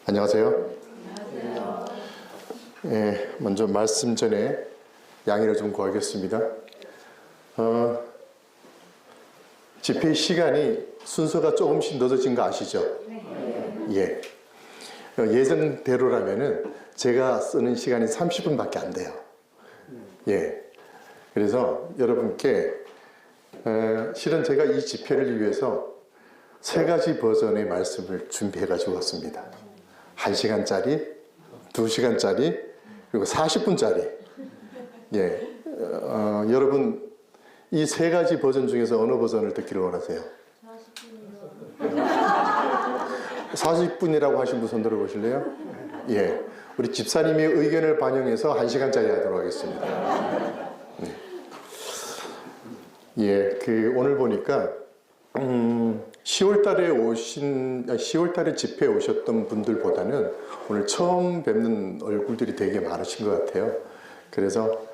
안녕하세요. 먼저 말씀 전에 양해를 좀 구하겠습니다. 집회 시간이 순서가 조금씩 늦어진 거 아시죠? 예. 예정대로라면은 제가 쓰는 시간이 30분밖에 안 돼요. 예. 그래서 여러분께 실은 제가 이 집회를 위해서 3가지 버전의 말씀을 준비해 가지고 왔습니다. 1시간짜리, 2시간짜리, 그리고 40분짜리. 예. 여러분 이 3가지 버전 중에서 어느 버전을 듣기를 원하세요? 40분이라고 하신 분 손 들어보실래요? 예. 우리 집사님의 의견을 반영해서 1시간짜리 하도록 하겠습니다. 예. 오늘 보니까 10월달에 집회에 오셨던 분들보다는 오늘 처음 뵙는 얼굴들이 되게 많으신 것 같아요. 그래서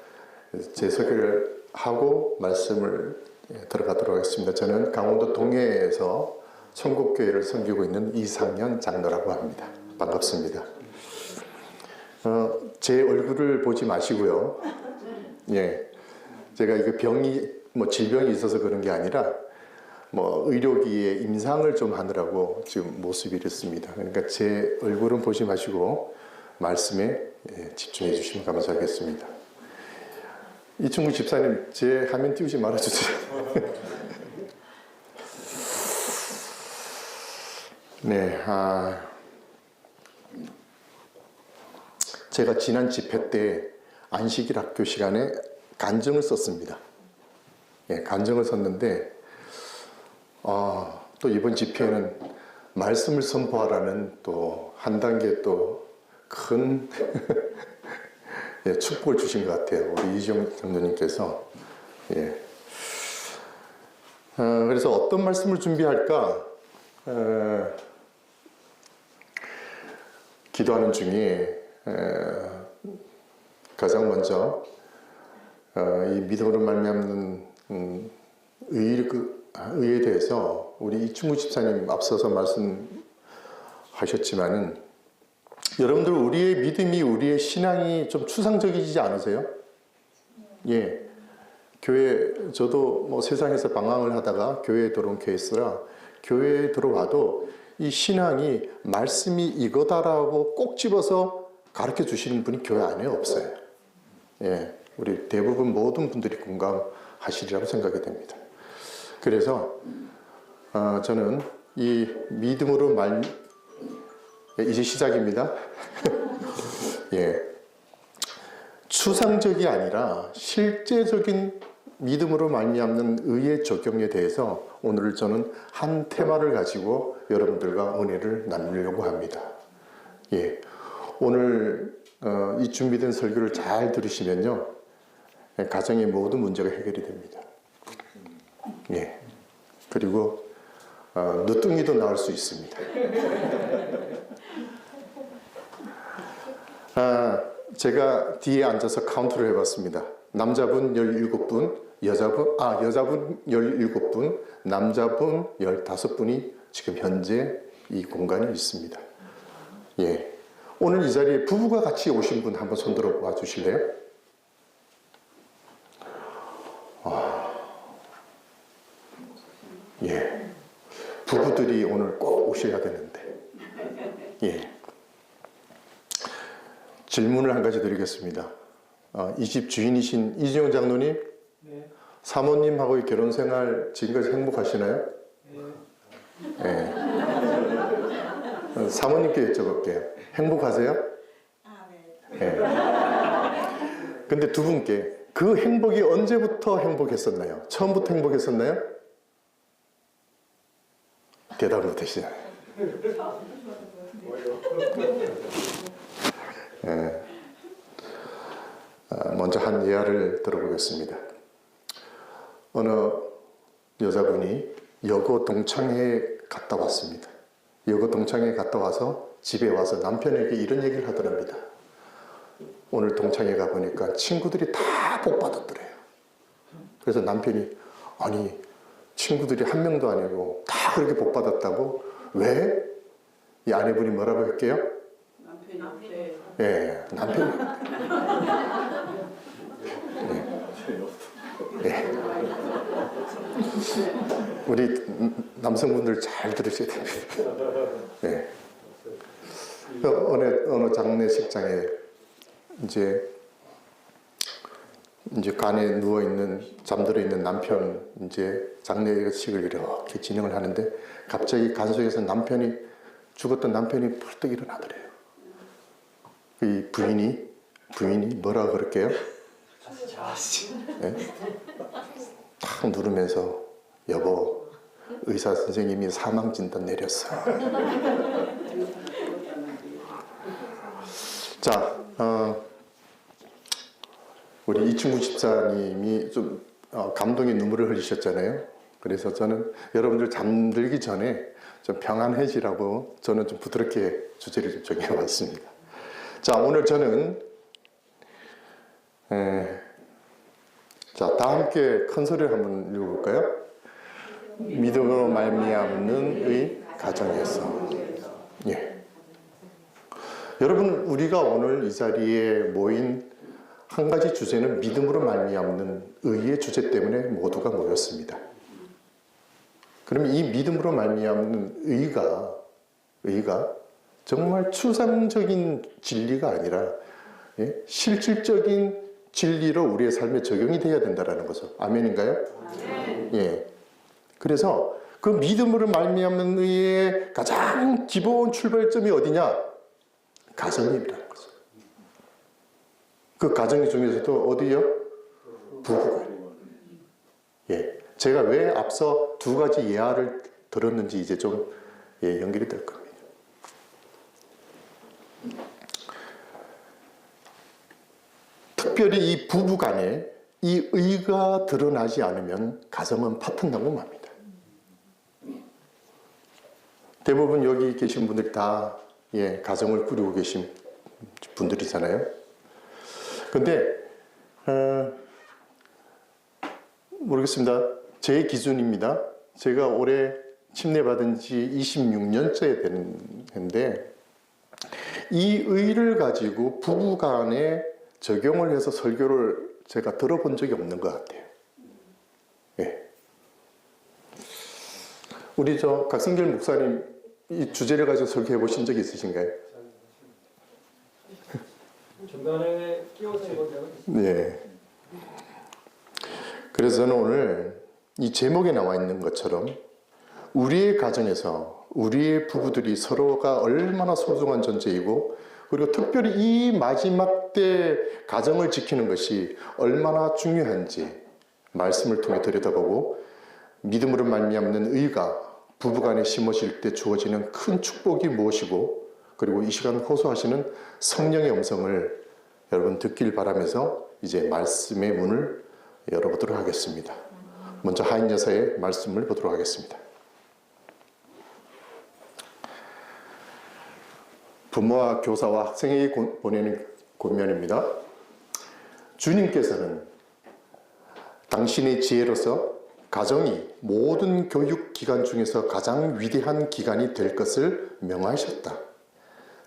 제 소개를 하고 말씀을 들어가도록 하겠습니다. 저는 강원도 동해에서 천국교회를 섬기고 있는 이상현 장로라고 합니다. 반갑습니다. 제 얼굴을 보지 마시고요. 예, 제가 이거 질병이 있어서 그런 게 아니라 의료기에 임상을 좀 하느라고 지금 모습이 이렇습니다. 그러니까 제 얼굴은 보지 마시고 말씀에 집중해 주시면 감사하겠습니다. 이충구 집사님, 제 화면 띄우지 말아주세요. 네, 제가 지난 집회 때 안식일 학교 시간에 간증을 썼습니다. 예, 간증을 썼는데 또 이번 집회에는 말씀을 선포하라는 또 한 단계 또 큰 예, 축복을 주신 것 같아요. 우리 이지영 장로님께서. 예. 그래서 어떤 말씀을 준비할까 기도하는 중에 가장 먼저 이 믿음으로 말미암는 의에 대해서 우리 이충구 집사님 앞서서 말씀하셨지만은 여러분들 우리의 믿음이 우리의 신앙이 좀 추상적이지 않으세요? 예. 저도 세상에서 방황을 하다가 교회에 들어온 케이스라 교회에 들어와도 이 신앙이 말씀이 이거다라고 꼭 집어서 가르쳐 주시는 분이 교회 안에 없어요. 예. 우리 대부분 모든 분들이 공감하시리라고 생각이 됩니다. 그래서 저는 이 믿음으로 이제 시작입니다. 예. 추상적이 아니라 실제적인 믿음으로 말미암는 의의 적용에 대해서 오늘 저는 한 테마를 가지고 여러분들과 은혜를 나누려고 합니다. 예. 오늘 이 준비된 설교를 잘 들으시면요, 가정의 모든 문제가 해결이 됩니다. 예. 그리고 늦둥이도 나올 수 있습니다. 제가 뒤에 앉아서 카운트를 해봤습니다. 남자분 17분, 여자분 17분, 남자분 15분이 지금 현재 이 공간에 있습니다. 예. 오늘 이 자리에 부부가 같이 오신 분 한번 손 들어 봐 주실래요? 예. 부부들이 오늘 꼭 오셔야 되는데. 예. 질문을 한 가지 드리겠습니다. 이 집 주인이신 이지영 장로님, 네. 사모님하고의 결혼 생활 지금까지 행복하시나요? 네. 네. 사모님께 여쭤볼게요. 행복하세요? 네. 네. 근데 두 분께 그 행복이 언제부터 행복했었나요? 처음부터 행복했었나요? 대답을 못하시잖아요. 네. 먼저 한 예화를 들어보겠습니다. 어느 여자분이 여고 동창회에 갔다 왔습니다. 여고 동창회에 갔다 와서 집에 와서 남편에게 이런 얘기를 하더랍니다. 오늘 동창회 가보니까 친구들이 다 복 받았더래요. 그래서 남편이 아니 친구들이 한 명도 아니고 다 그렇게 복 받았다고? 왜? 이 아내분이 뭐라고 할게요? 예, 남편이. 예. 예. 우리 남성분들 잘 들으셔야 됩니다. 예. 어느 장례식장에 이제 간에 누워 있는 잠들어 있는 남편 이제 장례식을 이렇게 진행을 하는데 갑자기 간 속에서 죽었던 남편이 벌떡 일어나더래요. 이 부인이 뭐라 그럴게요? 네? 탁 누르면서 여보 의사 선생님이 사망 진단 내렸어. 자, 우리 이충구 집사님이 좀 감동의 눈물을 흘리셨잖아요. 그래서 저는 여러분들 잠들기 전에 좀 평안해지라고 저는 좀 부드럽게 주제를 좀 정해왔습니다. 자, 오늘 저는 자, 다 함께 큰 소리를 한번 읽어볼까요? 믿음으로 말미암는 의 가정에서. 예. 여러분, 우리가 오늘 이 자리에 모인 한 가지 주제는 믿음으로 말미암는 의의 주제 때문에 모두가 모였습니다. 그러면 이 믿음으로 말미암는 의가 정말 추상적인 진리가 아니라 실질적인 진리로 우리의 삶에 적용이 되어야 된다는 거죠. 아멘인가요? 아멘. 예. 그래서 그 믿음으로 말미암는 의의 가장 기본 출발점이 어디냐? 가정이라는 거죠. 그 가정 중에서도 어디요? 부부가. 예. 제가 왜 앞서 두 가지 예화를 들었는지 이제 좀 연결이 될 겁니다. 특별히 이 부부 간에 이 의가 드러나지 않으면 가정은 파탄나고 맙니다. 대부분 여기 계신 분들 다 가정을 꾸리고 계신 분들이잖아요. 근데 모르겠습니다. 제 기준입니다. 제가 올해 침례받은 지 26년째 되는데 이 의를 가지고 부부 간에 적용을 해서 설교를 제가 들어본 적이 없는 것 같아요. 예. 우리 각성길 목사님 이 주제를 가지고 설교해 보신 적 있으신가요? 중간에 끼워서 해보자고. 네. 그래서 저는 오늘 이 제목에 나와 있는 것처럼 우리의 가정에서 우리의 부부들이 서로가 얼마나 소중한 존재이고 그리고 특별히 이 마지막 때 가정을 지키는 것이 얼마나 중요한지 말씀을 통해 들여다보고 믿음으로 말미암는 의가 부부간에 심어질 때 주어지는 큰 축복이 무엇이고 그리고 이 시간 호소하시는 성령의 음성을 여러분 듣길 바라면서 이제 말씀의 문을 열어보도록 하겠습니다. 먼저 하인 여사의 말씀을 보도록 하겠습니다. 부모와 교사와 학생에게 보내는 권면입니다. 주님께서는 당신의 지혜로서 가정이 모든 교육 기관 중에서 가장 위대한 기관이 될 것을 명하셨다.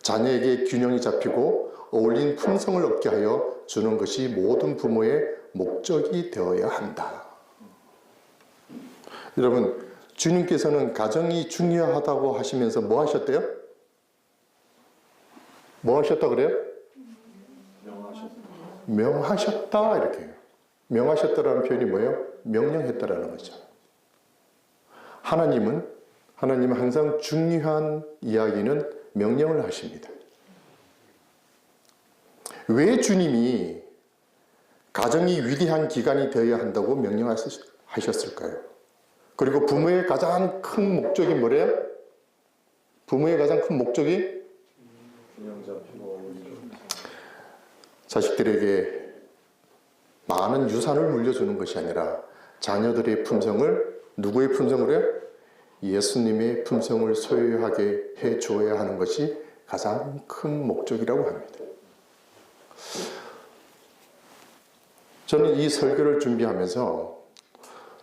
자녀에게 균형이 잡히고 어울린 품성을 얻게 하여 주는 것이 모든 부모의 목적이 되어야 한다. 여러분, 주님께서는 가정이 중요하다고 하시면서 뭐 하셨대요? 뭐 하셨다 그래요? 명하셨다 이렇게. 명하셨다라는 표현이 뭐예요? 명령했다라는 거죠. 하나님은 항상 중요한 이야기는 명령을 하십니다. 왜 주님이 가정이 위대한 기관이 되어야 한다고 명령하셨을까요? 그리고 부모의 가장 큰 목적이 뭐래요? 부모의 가장 큰 목적이 자식들에게 많은 유산을 물려주는 것이 아니라 자녀들의 품성을 누구의 품성으로 해요? 예수님의 품성을 소유하게 해줘야 하는 것이 가장 큰 목적이라고 합니다. 저는 이 설교를 준비하면서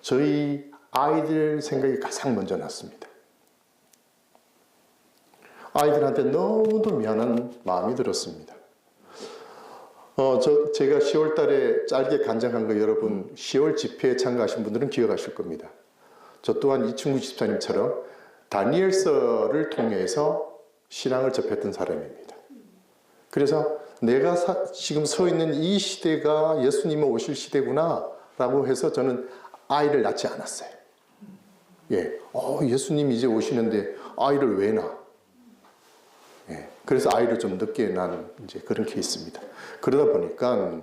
저희 아이들 생각이 가장 먼저 났습니다. 아이들한테 너무도 미안한 마음이 들었습니다. 제가 10월 달에 짧게 간증한 거 여러분 10월 집회에 참가하신 분들은 기억하실 겁니다. 저 또한 이충구 집사님처럼 다니엘서를 통해서 신앙을 접했던 사람입니다. 그래서 내가 지금 서 있는 이 시대가 예수님이 오실 시대구나 라고 해서 저는 아이를 낳지 않았어요. 예, 예수님이 이제 오시는데 아이를 왜 낳아? 예, 그래서 아이를 좀 늦게 낳은 이제 그런 케이스입니다. 그러다 보니까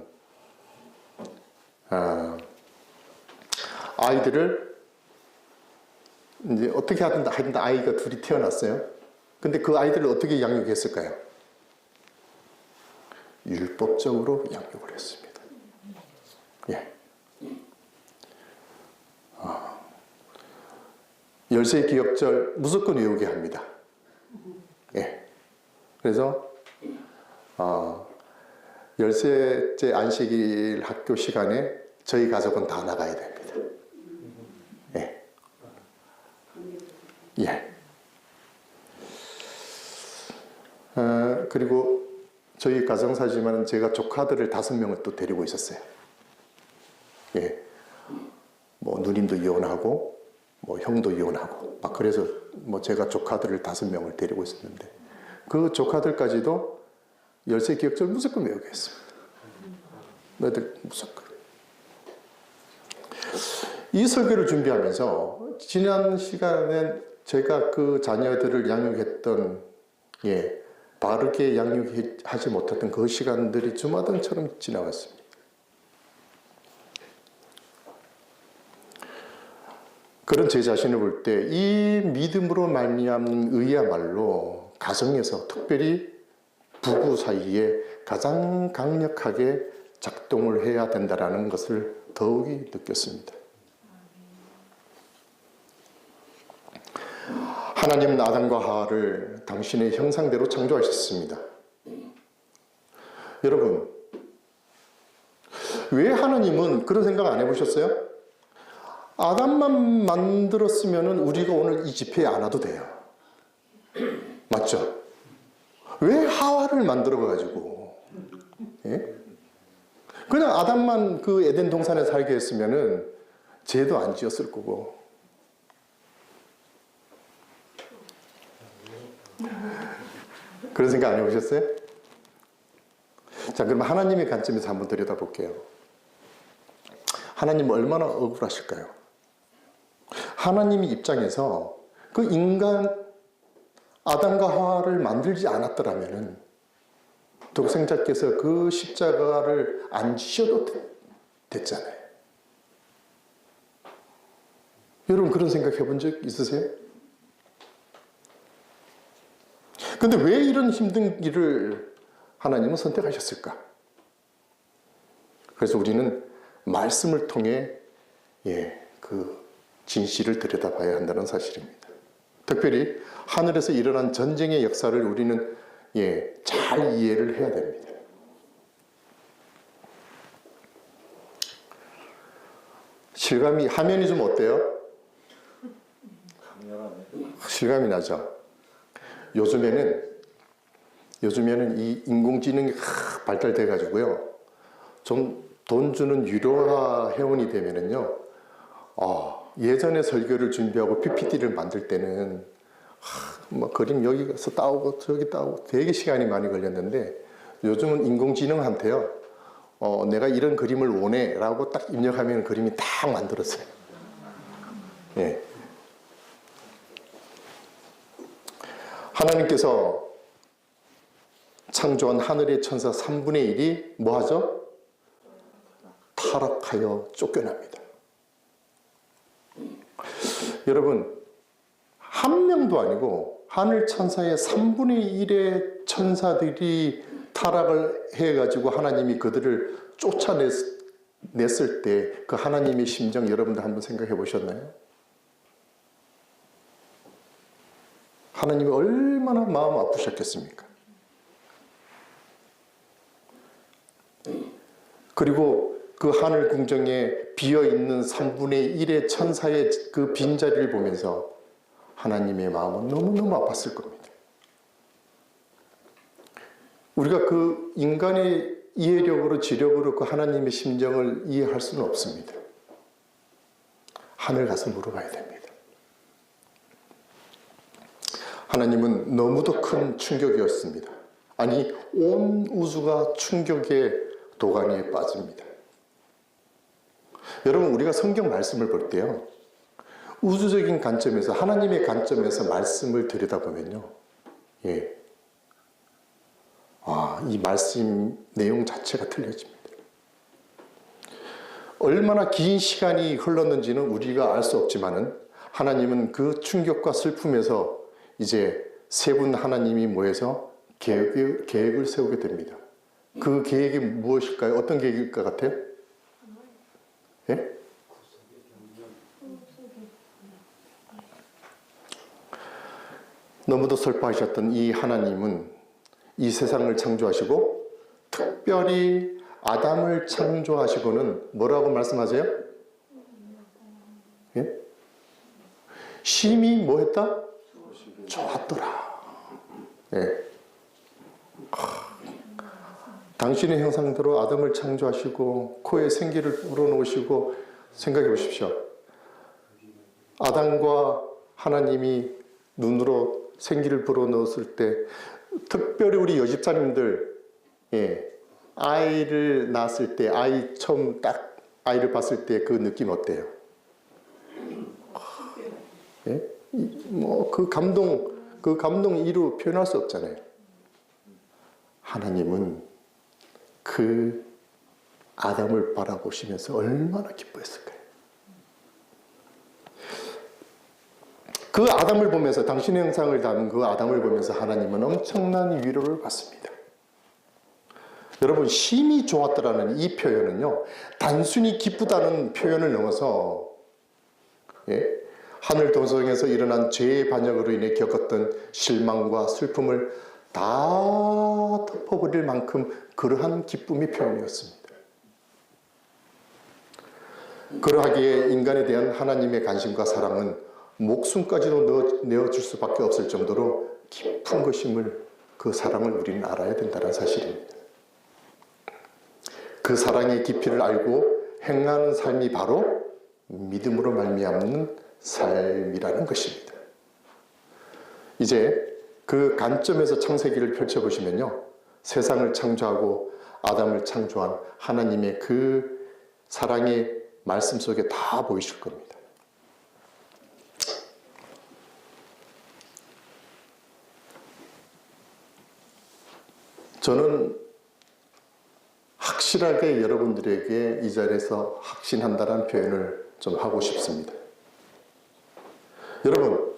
아이들을 이제 어떻게 하든 아이가 둘이 태어났어요. 근데 그 아이들을 어떻게 양육했을까요? 율법적으로 양육을 했습니다. 예. 열세 기억절 무조건 외우게 합니다. 예. 그래서 열세째 안식일 학교 시간에 저희 가족은 다 나가야 됩니다. 예. 예. 그리고 저희 가정사지만 제가 조카들을 5명을 또 데리고 있었어요. 예. 뭐 누님도 이혼하고 뭐 형도 이혼하고 막 그래서 뭐 제가 조카들을 5명을 데리고 있었는데 그 조카들까지도 열세 기억절 무조건 외우게 했습니다. 너희들 무조건. 이 설교를 준비하면서 지난 시간에 제가 그 자녀들을 양육했던 바르게 양육하지 못했던 그 시간들이 주마등처럼 지나갔습니다. 그런 제 자신을 볼 때 이 믿음으로 말미암는 의야말로 가정에서 특별히 부부 사이에 가장 강력하게 작동을 해야 된다는 것을 더욱이 느꼈습니다. 하나님은 아담과 하와를 당신의 형상대로 창조하셨습니다. 여러분, 왜 하나님은 그런 생각 안 해보셨어요? 아담만 만들었으면 우리가 오늘 이 집회에 안 와도 돼요. 맞죠? 왜 하와를 만들어가지고 그냥 아담만 그 에덴 동산에 살게 했으면 죄도 안 지었을 거고. 그런 생각 안 해보셨어요? 자, 그럼 하나님의 관점에서 한번 들여다볼게요. 하나님 얼마나 억울하실까요? 하나님의 입장에서 그 인간 아담과 하와를 만들지 않았더라면 독생자께서 그 십자가를 안 지셔도 됐잖아요. 여러분 그런 생각 해본 적 있으세요? 근데 왜 이런 힘든 길을 하나님은 선택하셨을까? 그래서 우리는 말씀을 통해 그 진실을 들여다봐야 한다는 사실입니다. 특별히 하늘에서 일어난 전쟁의 역사를 우리는 잘 이해를 해야 됩니다. 실감이, 화면이 좀 어때요? 실감이 나죠? 요즘에는 이 인공지능이 발달돼 가지고요. 좀 돈 주는 유료화 회원이 되면은요. 예전에 설교를 준비하고 PPT를 만들 때는 뭐 그림 여기 가서 따오고 저기 따오고 되게 시간이 많이 걸렸는데 요즘은 인공지능한테요. 내가 이런 그림을 원해 라고 딱 입력하면 그림이 딱 만들었어요. 예. 하나님께서 창조한 하늘의 천사 3분의 1이 뭐 하죠? 타락하여 쫓겨납니다. 여러분, 한 명도 아니고 하늘 천사의 3분의 1의 천사들이 타락을 해가지고 하나님이 그들을 쫓아냈을 때 그 하나님의 심정 여러분들 한번 생각해 보셨나요? 하나님이 얼마나 마음 아프셨겠습니까? 그리고 그 하늘 궁정에 비어있는 3분의 1의 천사의 그 빈자리를 보면서 하나님의 마음은 너무너무 아팠을 겁니다. 우리가 그 인간의 이해력으로 지력으로 그 하나님의 심정을 이해할 수는 없습니다. 하늘 가서 물어봐야 됩니다. 하나님은 너무도 큰 충격이었습니다. 아니, 온 우주가 충격의 도가니에 빠집니다. 여러분, 우리가 성경 말씀을 볼 때요, 우주적인 관점에서, 하나님의 관점에서 말씀을 들여다보면요, 이 말씀 내용 자체가 틀려집니다. 얼마나 긴 시간이 흘렀는지는 우리가 알 수 없지만은, 하나님은 그 충격과 슬픔에서 이제 세 분 하나님이 모여서 계획을 세우게 됩니다. 그 계획이 무엇일까요? 어떤 계획일 것 같아요? 예? 너무도 슬퍼하셨던 이 하나님은 이 세상을 창조하시고 특별히 아담을 창조하시고는 뭐라고 말씀하세요? 예? 심히 뭐 했다? 좋았더라. 예. 당신의 형상대로 아담을 창조하시고 코에 생기를 불어넣으시고, 생각해 보십시오. 아담과 하나님이 눈으로 생기를 불어넣었을 때, 특별히 우리 여집사님들, 아이를 낳았을 때, 처음 딱 아이를 봤을 때 그 느낌 어때요? 예? 그 감동 이루 표현할 수 없잖아요. 하나님은 그 아담을 바라보시면서 얼마나 기뻐했을까요? 그 아담을 보면서, 당신의 형상을 담은 그 아담을 보면서 하나님은 엄청난 위로를 받습니다. 여러분, 심히 좋았더라는 이 표현은요, 단순히 기쁘다는 표현을 넘어서 하늘 도성에서 일어난 죄의 반역으로 인해 겪었던 실망과 슬픔을 다 덮어버릴 만큼 그러한 기쁨의 표현이었습니다. 그러하기에 인간에 대한 하나님의 관심과 사랑은 목숨까지도 내어줄 수밖에 없을 정도로 깊은 것임을, 그 사랑을 우리는 알아야 된다는 사실입니다. 그 사랑의 깊이를 알고 행하는 삶이 바로 믿음으로 말미암는 삶이라는 것입니다. 이제 그 관점에서 창세기를 펼쳐보시면요, 세상을 창조하고 아담을 창조한 하나님의 그 사랑의 말씀 속에 다 보이실 겁니다. 저는 확실하게 여러분들에게 이 자리에서 확신한다는 표현을 좀 하고 싶습니다. 여러분,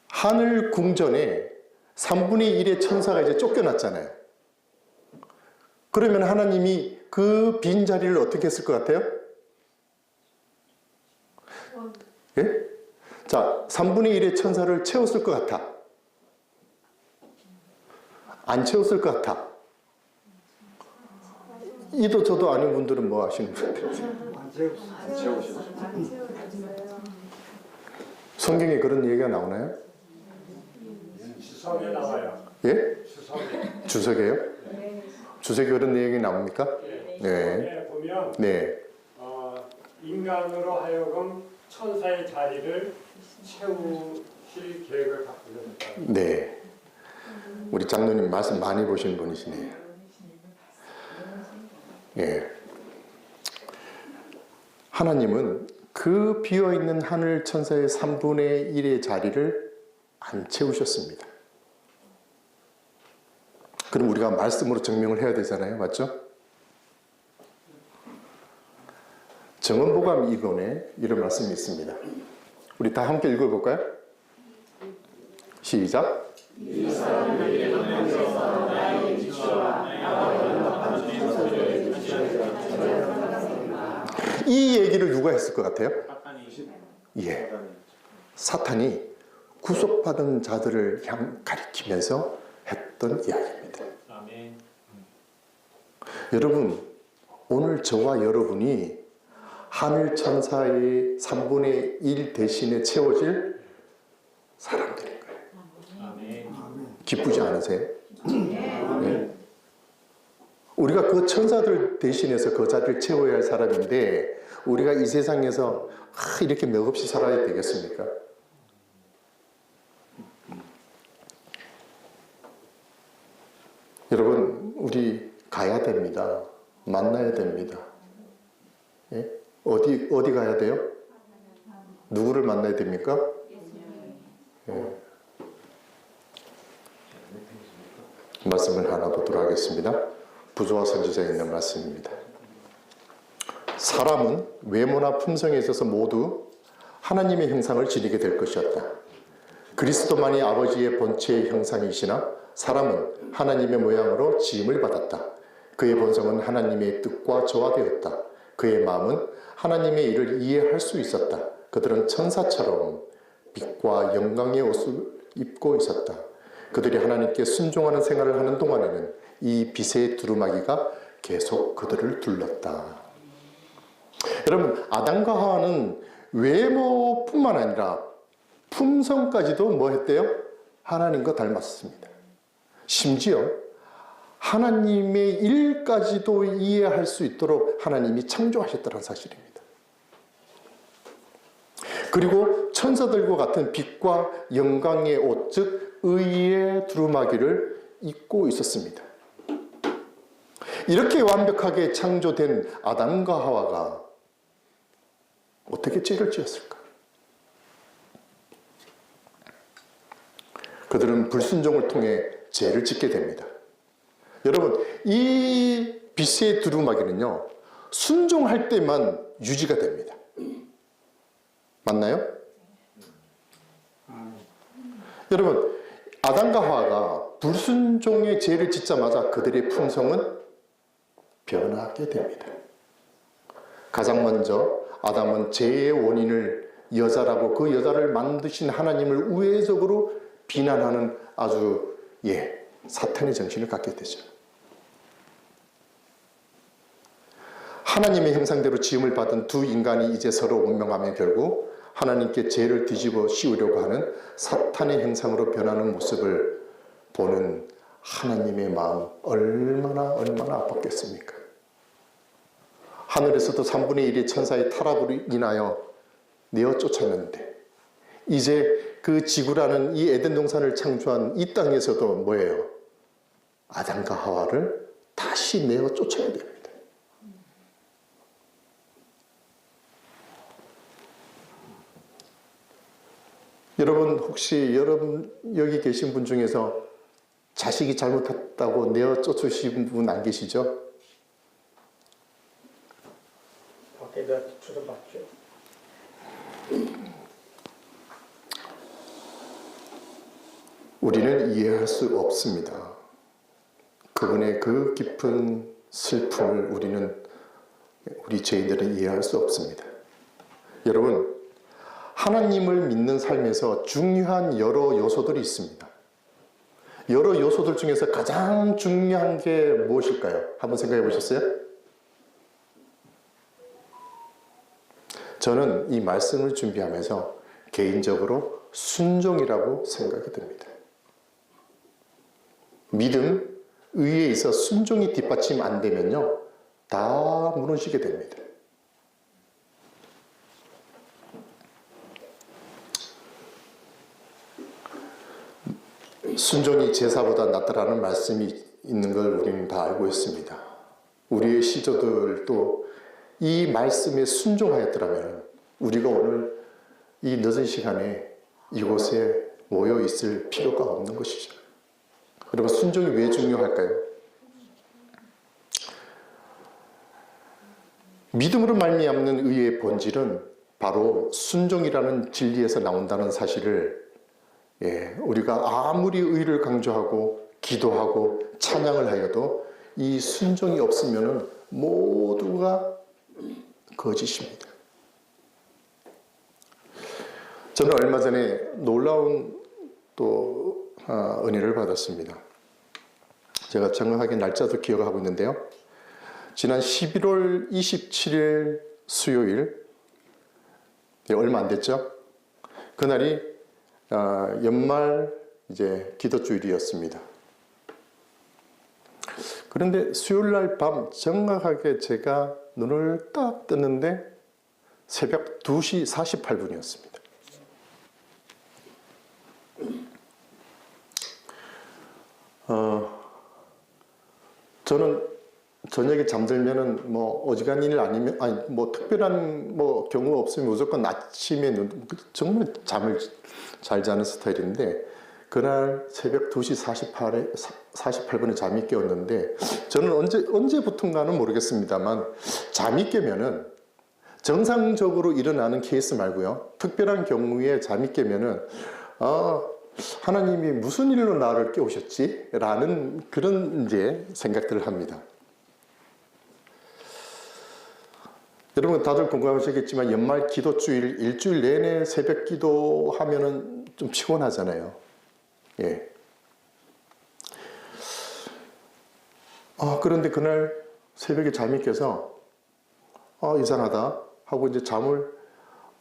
하늘 궁전에 3분의 1의 천사가 이제 쫓겨났잖아요. 그러면 하나님이 그 빈 자리를 어떻게 했을 것 같아요? 예? 자, 3분의 1의 천사를 채웠을 것 같아? 안 채웠을 것 같아? 이도 저도 아닌 분들은 뭐 하시는 분들? 안 채우시죠. 성경에 그런 얘기가 나오나요? 주석에 나와요. 예? 주석에. 주석에요? 주석에 그런 내용이 나옵니까? 네. 보면 네. 인간으로 하여금 천사의 자리를 채우실 계획을 갖고 있다. 네. 우리 장로님 말씀 많이 보신 분이시네요. 예. 하나님은 그 비어있는 하늘 천사의 3분의 1의 자리를 안 채우셨습니다. 그럼 우리가 말씀으로 증명을 해야 되잖아요. 맞죠? 정언보감 2권에 이런 말씀이 있습니다. 우리 다 함께 읽어볼까요? 시작. 이 얘기를 누가 했을 것 같아요? 예. 사탄이 구속받은 자들을 가리키면서 했던 이야기입니다. 아멘. 여러분, 오늘 저와 여러분이 하늘 천사의 3분의 1 대신에 채워질 사람들인 거예요. 아멘. 기쁘지 않으세요? 네. 우리가 그 천사들 대신해서 그 자리를 채워야 할 사람인데 우리가 이 세상에서 이렇게 맥없이 살아야 되겠습니까? 여러분, 우리 가야 됩니다. 만나야 됩니다. 예? 어디 가야 돼요? 누구를 만나야 됩니까? 예. 말씀을 하나 보도록 하겠습니다. 부조와 선지자에 있는 말씀입니다. 사람은 외모나 품성에 있어서 모두 하나님의 형상을 지니게 될 것이었다. 그리스도만이 아버지의 본체의 형상이시나 사람은 하나님의 모양으로 지음을 받았다. 그의 본성은 하나님의 뜻과 조화되었다. 그의 마음은 하나님의 일을 이해할 수 있었다. 그들은 천사처럼 빛과 영광의 옷을 입고 있었다. 그들이 하나님께 순종하는 생활을 하는 동안에는 이 빛의 두루마기가 계속 그들을 둘렀다. 여러분, 아담과 하와는 외모뿐만 아니라 품성까지도 뭐 했대요? 하나님과 닮았습니다. 심지어 하나님의 일까지도 이해할 수 있도록 하나님이 창조하셨다는 사실입니다. 그리고 천사들과 같은 빛과 영광의 옷, 즉 의의 두루마기를 입고 있었습니다. 이렇게 완벽하게 창조된 아담과 하와가 어떻게 죄를 지었을까? 그들은 불순종을 통해 죄를 짓게 됩니다. 여러분, 이 빛의 두루마기는요, 순종할 때만 유지가 됩니다. 맞나요? 여러분, 아담과 하와가 불순종의 죄를 짓자마자 그들의 품성은 변하게 됩니다. 가장 먼저 아담은 죄의 원인을 여자라고 그 여자를 만드신 하나님을 우회적으로 비난하는 아주 사탄의 정신을 갖게 되죠. 하나님의 형상대로 지음을 받은 두 인간이 이제 서로 운명하며 결국 하나님께 죄를 뒤집어 씌우려고 하는 사탄의 형상으로 변하는 모습을 보는 하나님의 마음 얼마나 아팠겠습니까? 하늘에서도 3분의 1의 천사의 타락으로 인하여 내어 쫓았는데 이제 그 지구라는 이 에덴 동산을 창조한 이 땅에서도 뭐예요? 아담과 하와를 다시 내어 쫓아야 됩니다. 여러분, 혹시 여기 계신 분 중에서 자식이 잘못했다고 내어 쫓으신 분 안 계시죠? 밖에다 주소받죠. 우리는 이해할 수 없습니다. 그분의 그 깊은 슬픔을 우리 죄인들은 이해할 수 없습니다. 여러분, 하나님을 믿는 삶에서 중요한 여러 요소들이 있습니다. 여러 요소들 중에서 가장 중요한 게 무엇일까요? 한번 생각해 보셨어요? 저는 이 말씀을 준비하면서 개인적으로 순종이라고 생각이 듭니다. 믿음, 의에 있어 순종이 뒷받침 안 되면요, 다 무너지게 됩니다. 순종이 제사보다 낫다라는 말씀이 있는 걸 우리는 다 알고 있습니다. 우리의 시조들도 이 말씀에 순종하였더라면 우리가 오늘 이 늦은 시간에 이곳에 모여 있을 필요가 없는 것이죠. 여러분, 순종이 왜 중요할까요? 믿음으로 말미암는 의의 본질은 바로 순종이라는 진리에서 나온다는 사실을 우리가 아무리 의를 강조하고 기도하고 찬양을 하여도 이 순종이 없으면 모두가 거짓입니다. 저는 얼마 전에 놀라운 또 은혜를 받았습니다. 제가 정확하게 날짜도 기억하고 있는데요. 지난 11월 27일 수요일, 얼마 안 됐죠? 그날이 연말 이제 기도주일이었습니다. 그런데 수요일 날 밤 정확하게 제가 눈을 딱 떴는데 새벽 2시 48분이었습니다. 저는 저녁에 잠들면은 뭐 어지간한 일 아니면 아니 뭐 특별한 뭐 경우 없으면 무조건 아침에 정말 잠을 잘 자는 스타일인데 그날 새벽 2시 48분에 잠이 깨었는데 저는 언제부턴가는 모르겠습니다만 잠이 깨면은 정상적으로 일어나는 케이스 말고요. 특별한 경우에 잠이 깨면은 하나님이 무슨 일로 나를 깨우셨지? 라는 그런 이제 생각들을 합니다. 여러분 다들 공감하시겠지만 연말 기도주일 일주일 내내 새벽 기도하면은 좀 피곤하잖아요. 예. 그런데 그날 새벽에 잠이 깨서 이상하다 하고 이제 잠을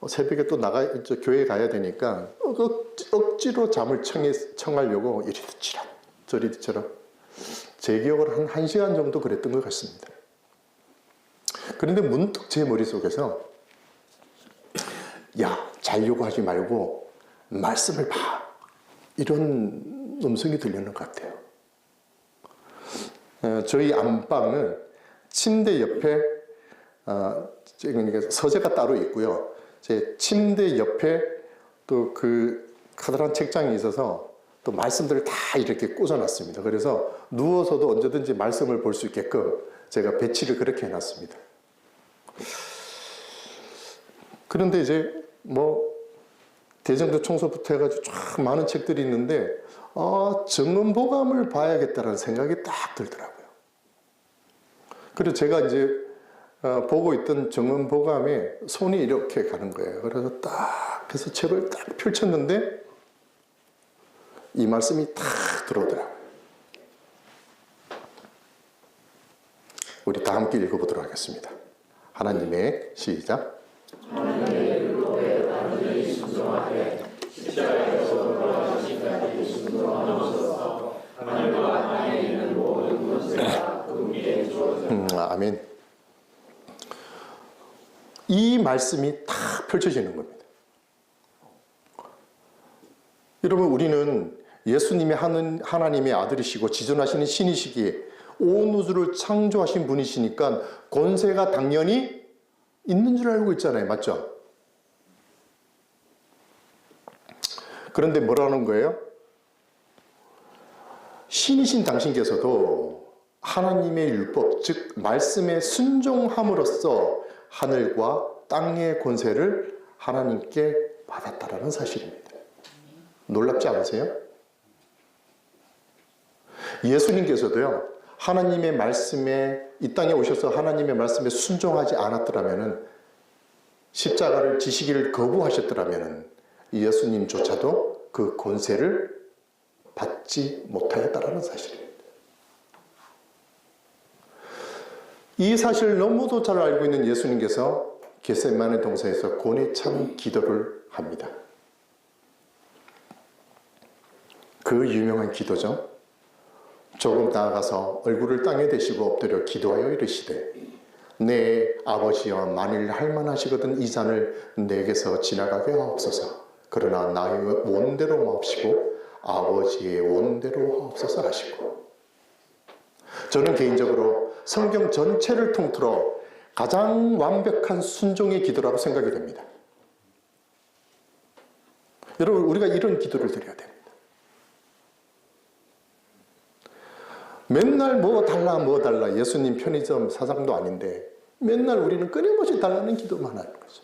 새벽에 또 교회에 가야 되니까 억지로 잠을 청하려고 이리 듣지라 저리 듣지라 제 기억으로 한 1시간 정도 그랬던 것 같습니다. 그런데 문득 제 머릿속에서 야, 자려고 하지 말고 말씀을 봐. 이런 음성이 들리는 것 같아요. 저희 안방은 침대 옆에 서재가 따로 있고요. 제 침대 옆에 또 그 커다란 책장이 있어서 또 말씀들을 다 이렇게 꽂아놨습니다. 그래서 누워서도 언제든지 말씀을 볼 수 있게끔 제가 배치를 그렇게 해놨습니다. 그런데 이제 뭐 대정도 청소부터 해가지고 쫙 많은 책들이 있는데 정음보감을 봐야겠다는 생각이 딱 들더라고요. 그리고 제가 이제 보고 있던 정음보감에 손이 이렇게 가는 거예요. 그래서 딱 해서 책을 딱 펼쳤는데 이 말씀이 딱 들어오더라고요. 우리 다 함께 읽어보도록 하겠습니다. 하나님의 시작. 하나님의 율법에 반드시 순종하되 십자가에서 돌아가시기까지 순종하옵소서. 하늘과 땅에 있는 모든 권세가 그분께 주어졌다. 아멘. 이 말씀이 딱 펼쳐지는 겁니다. 여러분 우리는 예수님이 하나님의 아들이시고 지존하시는 신이시기에 온 우주를 창조하신 분이시니까 권세가 당연히 있는 줄 알고 있잖아요. 맞죠? 그런데 뭐라는 거예요? 신이신 당신께서도 하나님의 율법, 즉 말씀에 순종함으로써 하늘과 땅의 권세를 하나님께 받았다라는 사실입니다. 놀랍지 않으세요? 예수님께서도요, 하나님의 말씀에 이 땅에 오셔서 하나님의 말씀에 순종하지 않았더라면은 십자가를 지시기를 거부하셨더라면은 예수님조차도 그 권세를 받지 못하였다라는 사실입니다. 이 사실을 너무도 잘 알고 있는 예수님께서 겟세마네 동산에서 고뇌 참 기도를 합니다. 그 유명한 기도죠. 조금 나아가서 얼굴을 땅에 대시고 엎드려 기도하여 이르시되 내 아버지여 만일 할만하시거든 이 잔을 내게서 지나가게 하옵소서. 그러나 나의 원대로 마옵시고 아버지의 원대로 하옵소서 하시고, 저는 개인적으로 성경 전체를 통틀어 가장 완벽한 순종의 기도라고 생각이 됩니다. 여러분 우리가 이런 기도를 드려야 됩니다. 맨날 뭐 달라 예수님 편의점 사장도 아닌데 맨날 우리는 끊임없이 달라는 기도만 하는 거죠.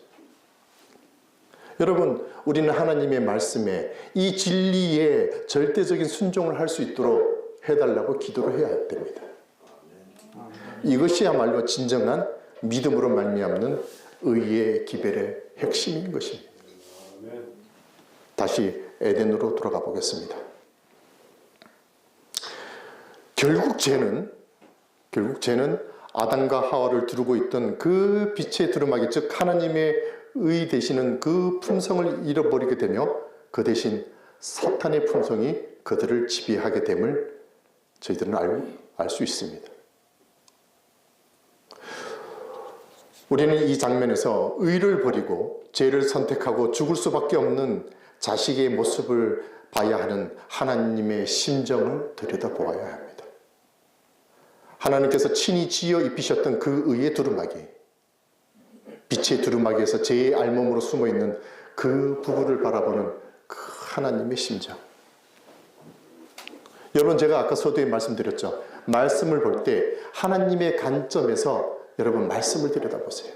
여러분 우리는 하나님의 말씀에 이 진리에 절대적인 순종을 할 수 있도록 해달라고 기도를 해야 됩니다. 이것이야말로 진정한 믿음으로 말미암는 의의 기별의 핵심인 것입니다. 다시 에덴으로 돌아가 보겠습니다. 결국 죄는 아담과 하와를 두르고 있던 그 빛의 두루마기, 즉 하나님의 의 되시는 그 품성을 잃어버리게 되며 그 대신 사탄의 품성이 그들을 지배하게 됨을 저희들은 알 수 있습니다. 우리는 이 장면에서 의를 버리고 죄를 선택하고 죽을 수밖에 없는 자식의 모습을 봐야 하는 하나님의 심정을 들여다보아야 합니다. 하나님께서 친히 지어 입히셨던 그 의의 두루마기, 빛의 두루마기에서 죄의 알몸으로 숨어있는 그 부부를 바라보는 그 하나님의 심정. 여러분, 제가 아까 서두에 말씀드렸죠. 말씀을 볼 때 하나님의 관점에서 여러분 말씀을 들여다보세요.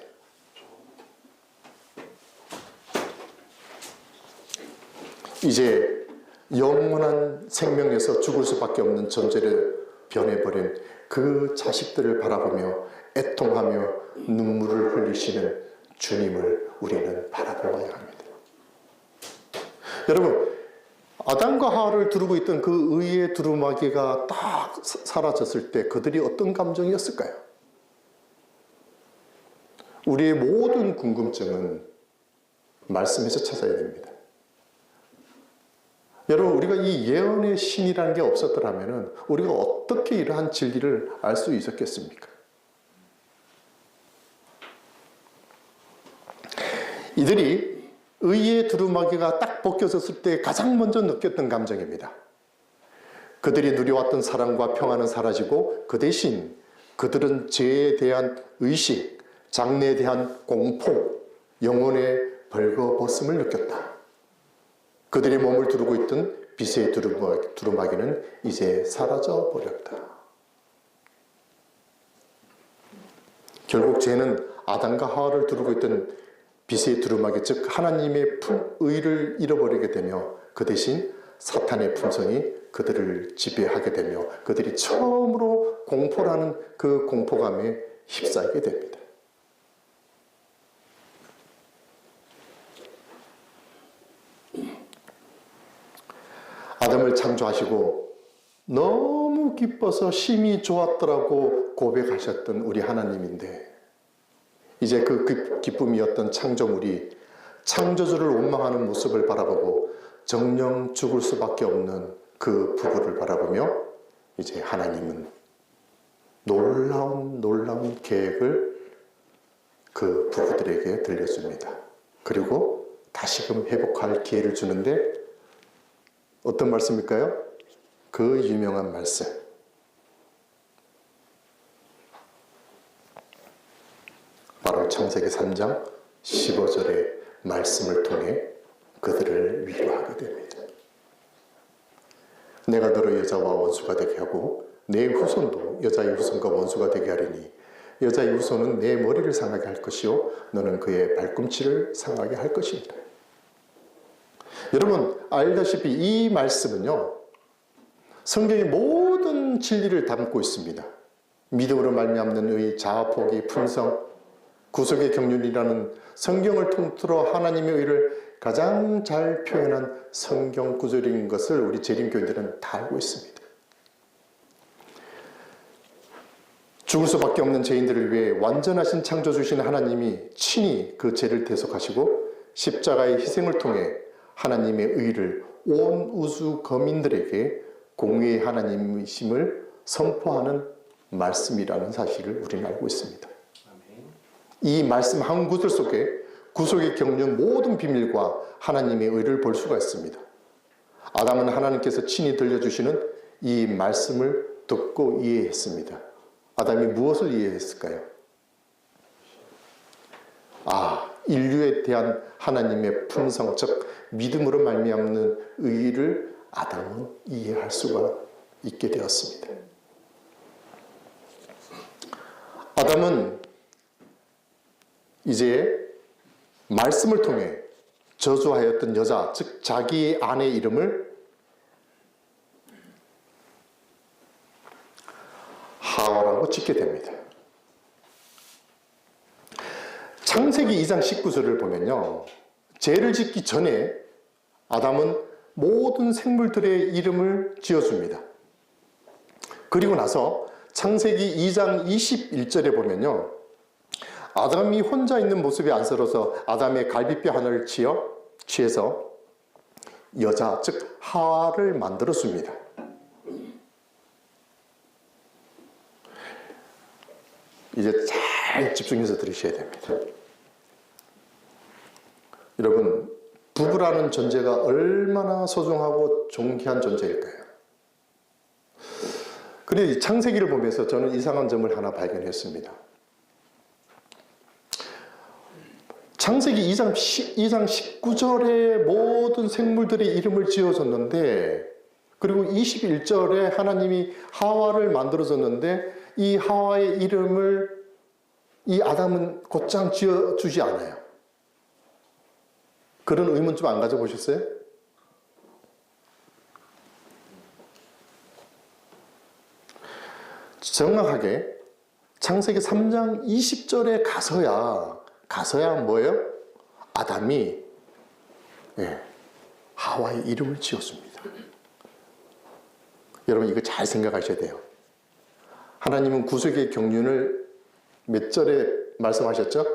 이제 영원한 생명에서 죽을 수밖에 없는 존재를 변해버린 그 자식들을 바라보며 애통하며 눈물을 흘리시는 주님을 우리는 바라보아야 합니다. 여러분, 아담과 하와를 두르고 있던 그 의의 두루마기가 딱 사라졌을 때 그들이 어떤 감정이었을까요? 우리의 모든 궁금증은 말씀에서 찾아야 됩니다. 여러분, 우리가 이 예언의 신이라는 게 없었더라면 우리가 어떻게 이러한 진리를 알 수 있었겠습니까? 이들이 의의 두루마기가 딱 벗겨졌을 때 가장 먼저 느꼈던 감정입니다. 그들이 누려왔던 사랑과 평안은 사라지고 그 대신 그들은 죄에 대한 의식, 장래에 대한 공포, 영혼의 벌거벗음을 느꼈다. 그들의 몸을 두르고 있던 빛의 두루마기는 이제 사라져 버렸다. 결국 죄는 아담과 하와를 두르고 있던 빛의 두루마기, 즉 하나님의 의를 잃어버리게 되며 그 대신 사탄의 품성이 그들을 지배하게 되며 그들이 처음으로 공포라는 그 공포감에 휩싸이게 됩니다. 아담을 창조하시고 너무 기뻐서 심히 좋았더라고 고백하셨던 우리 하나님인데, 이제 그 기쁨이었던 창조물이 창조주를 원망하는 모습을 바라보고 정녕 죽을 수밖에 없는 그 부부를 바라보며 이제 하나님은 놀라운 계획을 그 부부들에게 들려줍니다. 그리고 다시금 회복할 기회를 주는데 어떤 말씀일까요? 그 유명한 말씀. 바로 창세기 3장 15절의 말씀을 통해 그들을 위로하게 됩니다. 내가 너를 여자와 원수가 되게 하고 내 후손도 여자의 후손과 원수가 되게 하리니 여자의 후손은 내 머리를 상하게 할 것이요 너는 그의 발꿈치를 상하게 할 것이니라. 여러분 알다시피 이 말씀은요, 성경의 모든 진리를 담고 있습니다. 믿음으로 말미암는 의, 자아, 포기, 품성, 구속의 경륜이라는 성경을 통틀어 하나님의 의를 가장 잘 표현한 성경 구절인 것을 우리 재림교인들은 다 알고 있습니다. 죽을 수밖에 없는 죄인들을 위해 완전하신 창조주신 하나님이 친히 그 죄를 대속하시고 십자가의 희생을 통해 하나님의 의를 온 우주 거민들에게 공의의 하나님이심을 선포하는 말씀이라는 사실을 우리는 알고 있습니다. 이 말씀 한 구절 속에 구속의 경륜 모든 비밀과 하나님의 의를 볼 수가 있습니다. 아담은 하나님께서 친히 들려주시는 이 말씀을 듣고 이해했습니다. 아담이 무엇을 이해했을까요? 인류에 대한 하나님의 품성, 즉 믿음으로 말미암는 의를 아담은 이해할 수가 있게 되었습니다. 아담은 이제 말씀을 통해 저주하였던 여자, 즉 자기의 아내의 이름을 하와라고 짓게 됩니다. 창세기 2장 19절을 보면요, 죄를 짓기 전에 아담은 모든 생물들의 이름을 지어줍니다. 그리고 나서 창세기 2장 21절에 보면요, 아담이 혼자 있는 모습이 안쓰러워서 아담의 갈비뼈 하나를 취해서 여자, 즉 하와를 만들어줍니다. 이제 잘 집중해서 들으셔야 됩니다. 여러분, 부부라는 존재가 얼마나 소중하고 존귀한 존재일까요? 그런데 창세기를 보면서 저는 이상한 점을 하나 발견했습니다. 창세기 2장 19절에 모든 생물들의 이름을 지어줬는데, 그리고 21절에 하나님이 하와를 만들어줬는데 이 하와의 이름을 이 아담은 곧장 지어주지 않아요. 그런 의문 좀 안 가져보셨어요? 정확하게 창세기 3장 20절에 가서야 뭐예요? 아담이 하와의 이름을 지었습니다. 여러분 이거 잘 생각하셔야 돼요. 하나님은 구속의 경륜을 몇 절에 말씀하셨죠?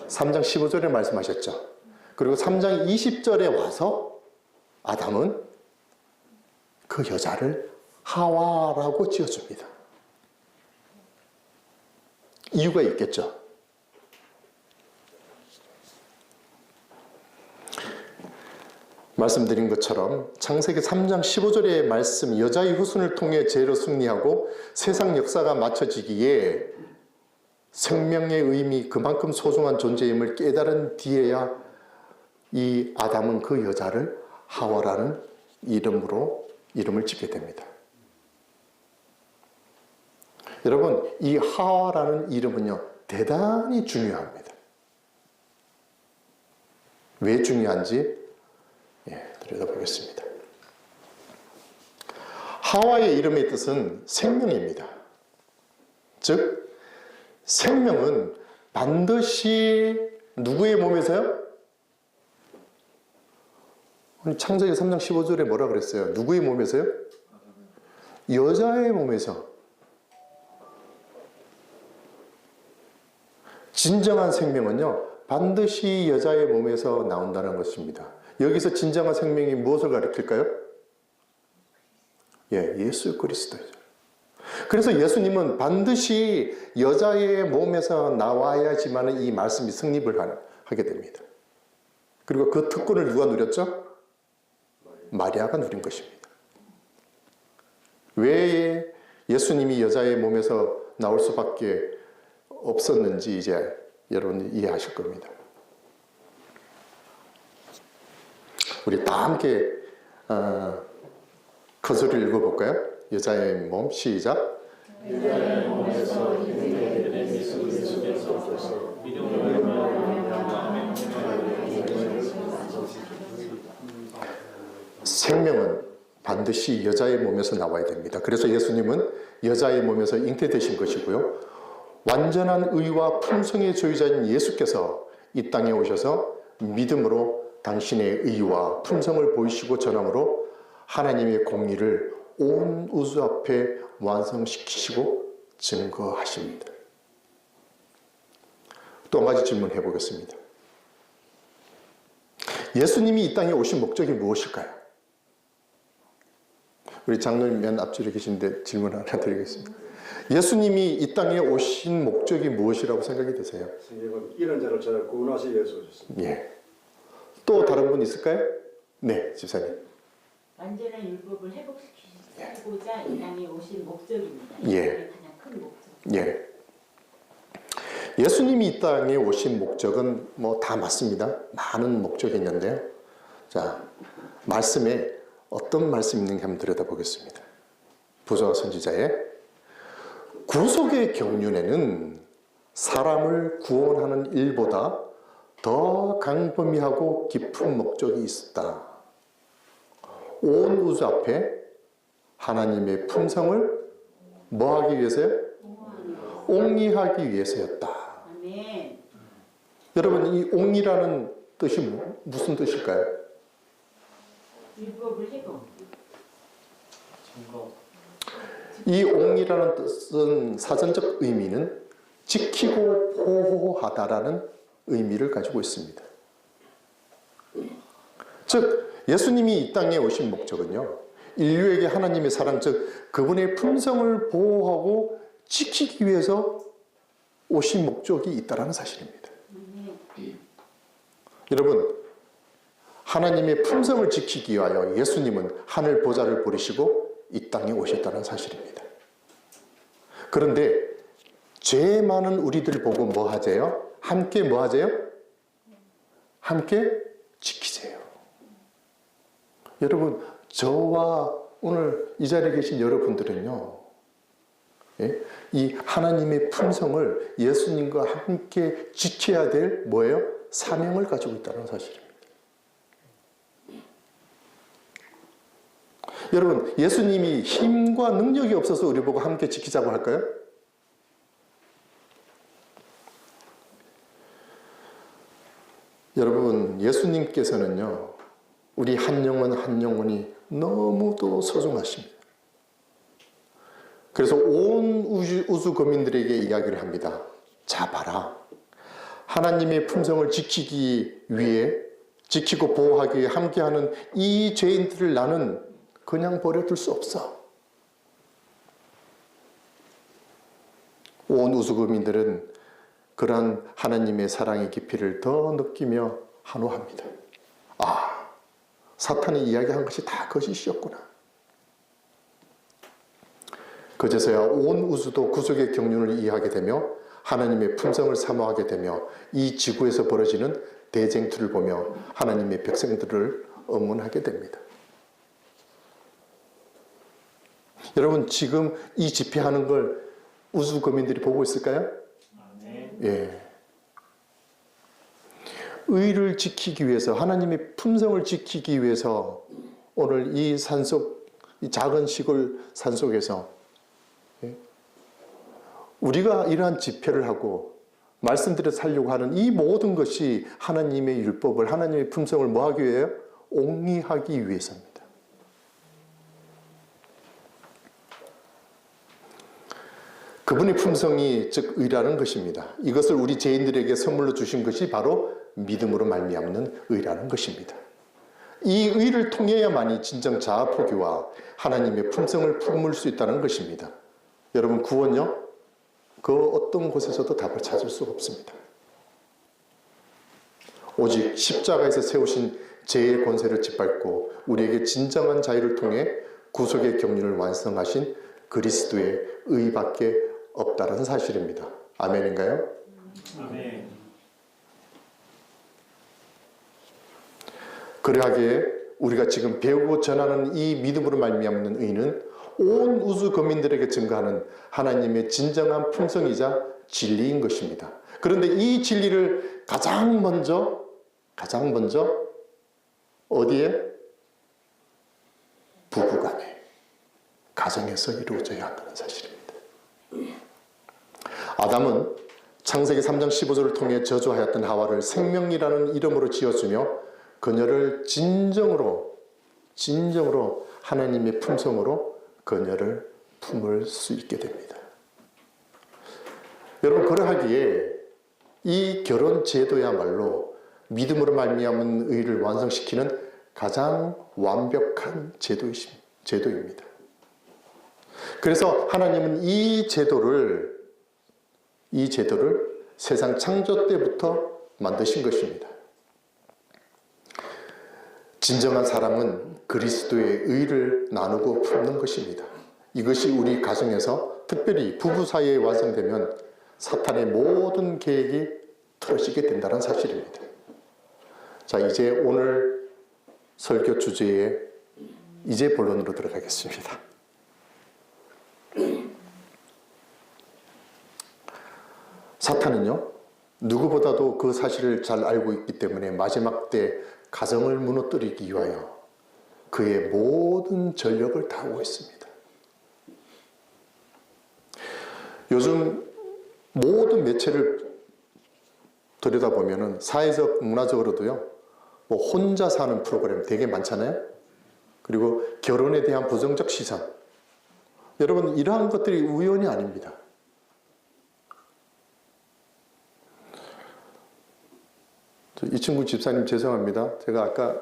3장 15절에 말씀하셨죠. 그리고 3장 20절에 와서 아담은 그 여자를 하와라고 지어줍니다. 이유가 있겠죠. 말씀드린 것처럼 창세기 3장 15절의 말씀, 여자의 후손을 통해 죄로 승리하고 세상 역사가 맞춰지기에 생명의 의미, 그만큼 소중한 존재임을 깨달은 뒤에야 이 아담은 그 여자를 하와라는 이름을 짓게 됩니다. 여러분, 이 하와라는 이름은요, 대단히 중요합니다. 왜 중요한지 들여다보겠습니다. 하와의 이름의 뜻은 생명입니다. 즉, 생명은 반드시 누구의 몸에서요? 창세기 3장 15절에 뭐라 그랬어요? 누구의 몸에서요? 여자의 몸에서. 진정한 생명은요, 반드시 여자의 몸에서 나온다는 것입니다. 여기서 진정한 생명이 무엇을 가리킬까요? 예수 그리스도죠. 그래서 예수님은 반드시 여자의 몸에서 나와야지만 이 말씀이 성립을 하게 됩니다. 그리고 그 특권을 누가 누렸죠? 마리아가 누린 것입니다. 왜 예수님이 여자의 몸에서 나올 수밖에 없었는지 이제 여러분이 이해하실 겁니다. 우리 다 함께 커서를 읽어볼까요? 여자의 몸, 시작. 여자의 몸에서 이들의 예수 그리스도께서 생명은 반드시 여자의 몸에서 나와야 됩니다. 그래서 예수님은 여자의 몸에서 잉태되신 것이고요. 완전한 의와 품성의 소유자인 예수께서 이 땅에 오셔서 믿음으로 당신의 의와 품성을 보이시고 전함으로 하나님의 공의를 온 우주 앞에 완성시키시고 증거하십니다. 또 한 가지 질문해 보겠습니다. 예수님이 이 땅에 오신 목적이 무엇일까요? 우리 장로님 맨 앞줄에 계신데 질문 하나 드리겠습니다. 예수님이 이 땅에 오신 목적이 무엇이라고 생각이 드세요? 성경은 이런 자를 찾아 구원하시기 위해서 오셨습니다. 예. 또 다른 분 있을까요? 네, 집사님. 완전한 율법을 회복시키고자 이 땅에 오신 목적입니다. 예. 그게 가장 큰 목적. 예. 예수님이 이 땅에 오신 목적은 뭐 다 맞습니다. 많은 목적이 있는데요. 자, 말씀에 어떤 말씀이 있는지 한번 들여다보겠습니다. 부조와 선지자의 구속의 경륜에는 사람을 구원하는 일보다 더 강범위하고 깊은 목적이 있었다. 온 우주 앞에 하나님의 품성을 뭐하기 위해서요? 옹이하기 위해서였다. 아멘. 여러분, 이 옹이라는 뜻이 무슨 뜻일까요? 율법을 회복. 이 옹이라는 뜻은 사전적 의미는 지키고 보호하다라는 의미를 가지고 있습니다. 즉, 예수님이 이 땅에 오신 목적은요, 인류에게 하나님의 사랑, 즉 그분의 품성을 보호하고 지키기 위해서 오신 목적이 있다는 사실입니다. 여러분, 하나님의 품성을 지키기 위하여 예수님은 하늘 보좌를 버리시고 이 땅에 오셨다는 사실입니다. 그런데 죄 많은 우리들 보고 뭐 하세요? 함께 뭐 하세요? 함께 지키세요. 여러분, 저와 오늘 이 자리에 계신 여러분들은요, 예? 이 하나님의 품성을 예수님과 함께 지켜야 될 뭐예요? 사명을 가지고 있다는 사실입니다. 여러분, 예수님이 힘과 능력이 없어서 우리 보고 함께 지키자고 할까요? 여러분, 예수님께서는요, 우리 한 영혼 한 영혼이 너무도 소중하십니다. 그래서 온 우주 거민들에게 이야기를 합니다. 자, 봐라. 하나님의 품성을 지키기 위해, 지키고 보호하기 위해 함께하는 이 죄인들을 나는 그냥 버려둘 수 없어. 온 우주 거민들은 그러한 하나님의 사랑의 깊이를 더 느끼며 한호합니다. 아, 사탄이 이야기한 것이 다 거짓이었구나. 그제서야 온 우주도 구속의 경륜을 이해하게 되며 하나님의 품성을 사모하게 되며 이 지구에서 벌어지는 대쟁투를 보며 하나님의 백성들을 응원하게 됩니다. 여러분, 지금 이 집회하는 걸 우주 거민들이 보고 있을까요? 예. 의를 지키기 위해서, 하나님의 품성을 지키기 위해서 오늘 이 산속, 이 작은 시골 산속에서 우리가 이러한 집회를 하고 말씀드려 살려고 하는 이 모든 것이 하나님의 율법을, 하나님의 품성을 뭐 하기 위해요? 옹이하기 위해서입니다. 그분의 품성이 즉 의라는 것입니다. 이것을 우리 죄인들에게 선물로 주신 것이 바로 믿음으로 말미암는 의라는 것입니다. 이 의를 통해야만이 진정 자아포기와 하나님의 품성을 품을 수 있다는 것입니다. 여러분, 구원요? 그 어떤 곳에서도 답을 찾을 수가 없습니다. 오직 십자가에서 세우신 죄의 권세를 짓밟고 우리에게 진정한 자유를 통해 구속의 경륜을 완성하신 그리스도의 의밖에 없다는 사실입니다. 아멘인가요? 아멘. 그러하기에 우리가 지금 배우고 전하는 이 믿음으로 말미암는 의는 온 우주 거민들에게 증거하는 하나님의 진정한 품성이자 진리인 것입니다. 그런데 이 진리를 가장 먼저 어디에? 부부간에, 가정에서 이루어져야 한다는 사실입니다. 아담은 창세기 3장 15절을 통해 저주하였던 하와를 생명이라는 이름으로 지어주며 그녀를 진정으로 하나님의 품성으로 그녀를 품을 수 있게 됩니다. 여러분, 그러하기에 이 결혼 제도야말로 믿음으로 말미암은 의를 완성시키는 가장 완벽한 제도입니다. 그래서 하나님은 이 제도를 세상 창조 때부터 만드신 것입니다. 진정한 사랑은 그리스도의 의를 나누고 품는 것입니다. 이것이 우리 가정에서 특별히 부부 사이에 완성되면 사탄의 모든 계획이 틀어지게 된다는 사실입니다. 자, 이제 오늘 설교 주제에 이제 본론으로 들어가겠습니다. 사탄은요, 누구보다도 그 사실을 잘 알고 있기 때문에 마지막 때 가정을 무너뜨리기 위하여 그의 모든 전력을 다하고 있습니다. 요즘 모든 매체를 들여다보면 사회적, 문화적으로도요, 뭐 혼자 사는 프로그램 되게 많잖아요. 그리고 결혼에 대한 부정적 시선. 여러분, 이러한 것들이 우연이 아닙니다. 이 친구 집사님 죄송합니다. 제가 아까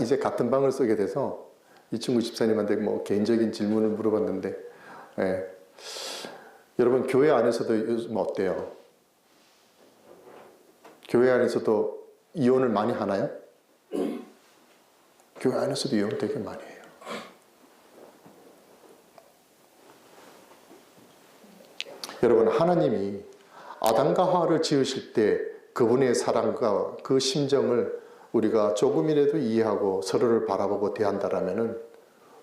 이제 같은 방을 쓰게 돼서 이 친구 집사님한테 뭐 개인적인 질문을 물어봤는데, 예. 여러분 교회 안에서도 요즘 어때요? 교회 안에서도 이혼을 많이 하나요? 교회 안에서도 이혼 되게 많이 해요. 여러분 하나님이 아담과 하와를 지으실 때 그분의 사랑과 그 심정을 우리가 조금이라도 이해하고 서로를 바라보고 대한다라면은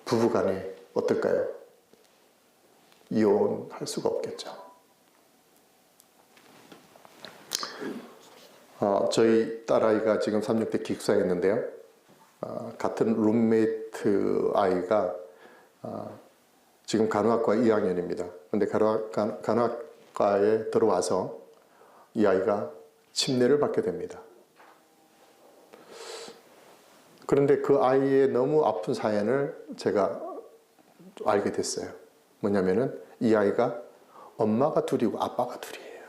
부부간에 어떨까요? 이혼할 수가 없겠죠. 저희 딸아이가 지금 3, 6대 기숙사에 있는데요. 같은 룸메이트 아이가 지금 간호학과 2학년입니다. 근데 간호학과에 들어와서 이 아이가 침례를 받게 됩니다. 그런데 그 아이의 너무 아픈 사연을 제가 알게 됐어요. 뭐냐면은 이 아이가 엄마가 둘이고 아빠가 둘이에요.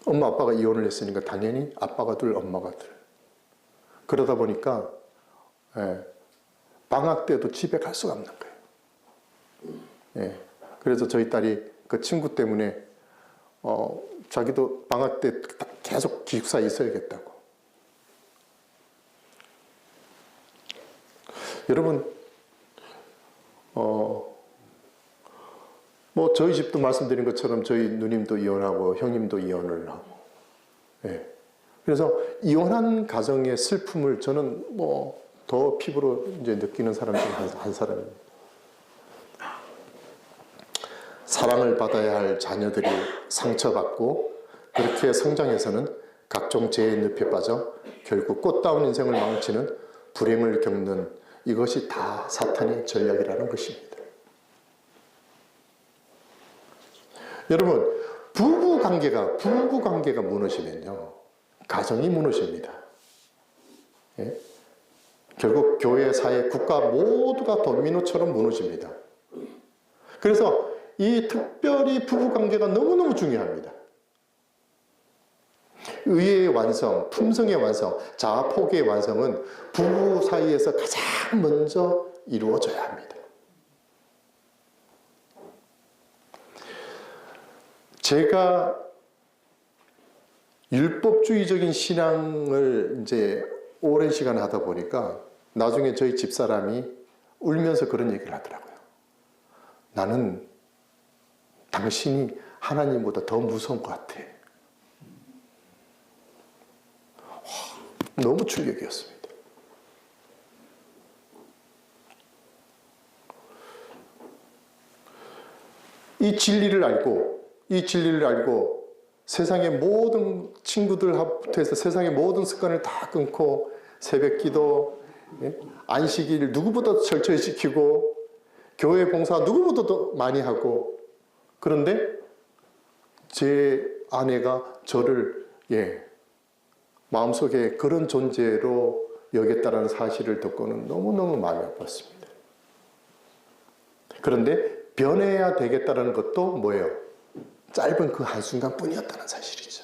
엄마 아빠가 이혼을 했으니까 당연히 아빠가 둘, 엄마가 둘. 그러다 보니까 방학 때도 집에 갈 수가 없는 거예요. 그래서 저희 딸이 그 친구 때문에 자기도 방학 때 계속 기숙사에 있어야겠다고. 여러분 뭐 저희 집도 말씀드린 것처럼 저희 누님도 이혼하고 형님도 이혼을 하고, 그래서 이혼한 가정의 슬픔을 저는 뭐 더 피부로 이제 느끼는 사람 중 한 사람입니다. 사랑을 받아야 할 자녀들이 상처받고 그렇게 성장해서는 각종 재해의 늪에 빠져 결국 꽃다운 인생을 망치는 불행을 겪는 이것이 다 사탄의 전략이라는 것입니다. 여러분 부부 관계가 무너지면요 가정이 무너집니다. 결국 교회, 사회, 국가 모두가 도미노처럼 무너집니다. 그래서 이 특별히 부부 관계가 너무너무 중요합니다. 의의 완성, 품성의 완성, 자아포기의 완성은 부부 사이에서 가장 먼저 이루어져야 합니다. 제가 율법주의적인 신앙을 이제 오랜 시간 하다 보니까 나중에 저희 집사람이 울면서 그런 얘기를 하더라고요. 나는 당신이 하나님보다 더 무서운 것 같아. 너무 충격이었습니다. 이 진리를 알고 세상의 모든 친구들부터 해서 세상의 모든 습관을 다 끊고 새벽 기도, 안식일 누구보다 철저히 지키고 교회 봉사 누구보다도 많이 하고, 그런데 제 아내가 저를 마음속에 그런 존재로 여겼다는 사실을 듣고는 너무너무 마음이 아팠습니다. 그런데 변해야 되겠다는 것도 뭐예요? 짧은 그 한순간 뿐이었다는 사실이죠.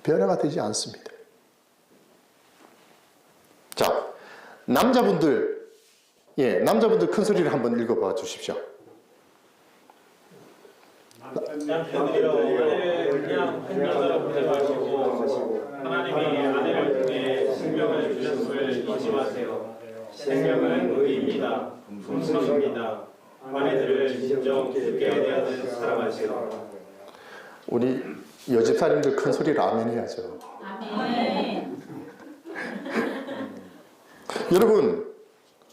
변화가 되지 않습니다. 자, 남자분들 큰 소리를 한번 읽어봐 주십시오. 남편들이여 아내를 그냥 한 여자로 보지 마시고 하나님이 아내를 통해 생명을 주셨음을 잊지 마세요. 생명은 의입니다. 품성입니다. 아내들을 진정 깊게 대하는 사랑하세요. 우리 여집사님들 큰 소리로 아멘 해야죠. 아멘. 여러분,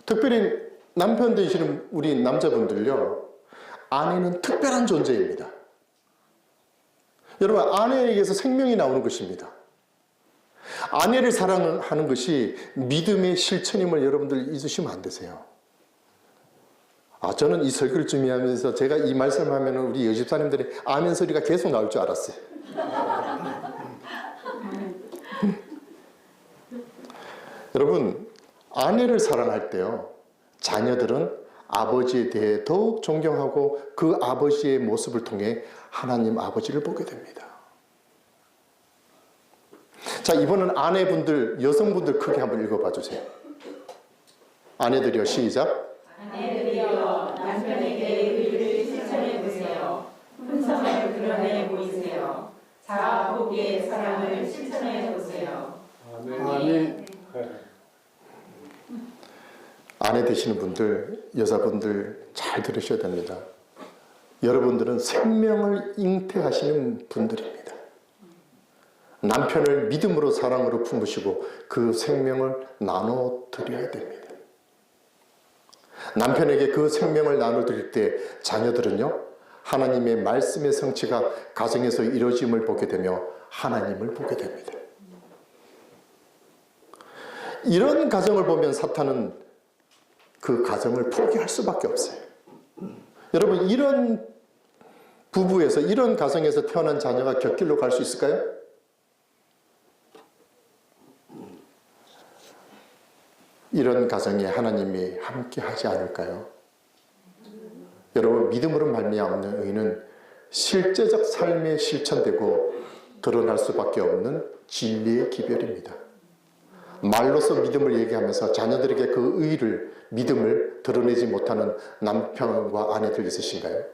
특별히 남편 되시는 우리 남자분들요, 아내는 특별한 존재입니다. 여러분, 아내에게서 생명이 나오는 것입니다. 아내를 사랑하는 것이 믿음의 실천임을 여러분들 잊으시면 안 되세요. 저는 이 설교를 준비하면서 제가 이 말씀하면 우리 여집사님들의 아멘 소리가 계속 나올 줄 알았어요. 여러분, 아내를 사랑할 때요, 자녀들은 아버지에 대해 더욱 존경하고 그 아버지의 모습을 통해 하나님 아버지를 보게 됩니다. 자, 이번은 아내분들, 여성분들 크게 한번 읽어봐 주세요. 아내들이요, 시작. 아내들이여 남편에게 의를 실천해 보세요. 품성을 드러내 보이세요. 자아포기의 사랑을 실천해 보세요. 아멘. 아내 되시는 분들, 여자분들 잘 들으셔야 됩니다. 여러분들은 생명을 잉태하시는 분들입니다. 남편을 믿음으로 사랑으로 품으시고 그 생명을 나눠드려야 됩니다. 남편에게 그 생명을 나눠드릴 때 자녀들은요, 하나님의 말씀의 성취가 가정에서 이루어짐을 보게 되며 하나님을 보게 됩니다. 이런 가정을 보면 사탄은 그 가정을 포기할 수밖에 없어요. 여러분, 이런 부부에서, 이런 가정에서 태어난 자녀가 곁길로 갈 수 있을까요? 이런 가정에 하나님이 함께 하지 않을까요? 여러분, 믿음으로 말미암는 의는 실제적 삶에 실천되고 드러날 수밖에 없는 진리의 기별입니다. 말로서 믿음을 얘기하면서 자녀들에게 그 의를, 믿음을 드러내지 못하는 남편과 아내들 있으신가요?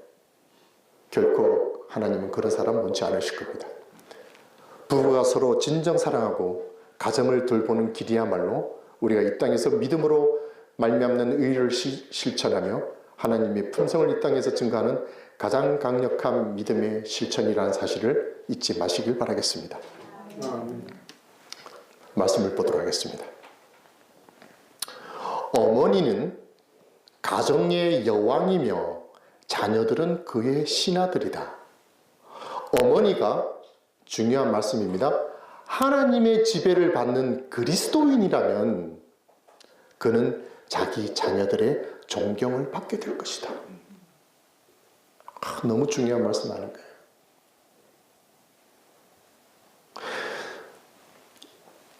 결코 하나님은 그런 사람 원치 않으실 겁니다. 부부가 서로 진정 사랑하고 가정을 돌보는 길이야말로 우리가 이 땅에서 믿음으로 말미암는 의를 실천하며 하나님의 품성을 이 땅에서 증거하는 가장 강력한 믿음의 실천이라는 사실을 잊지 마시길 바라겠습니다. 말씀을 보도록 하겠습니다. 어머니는 가정의 여왕이며 자녀들은 그의 신하들이다. 어머니가 중요한 말씀입니다. 하나님의 지배를 받는 그리스도인이라면 그는 자기 자녀들의 존경을 받게 될 것이다. 너무 중요한 말씀 아닌가요?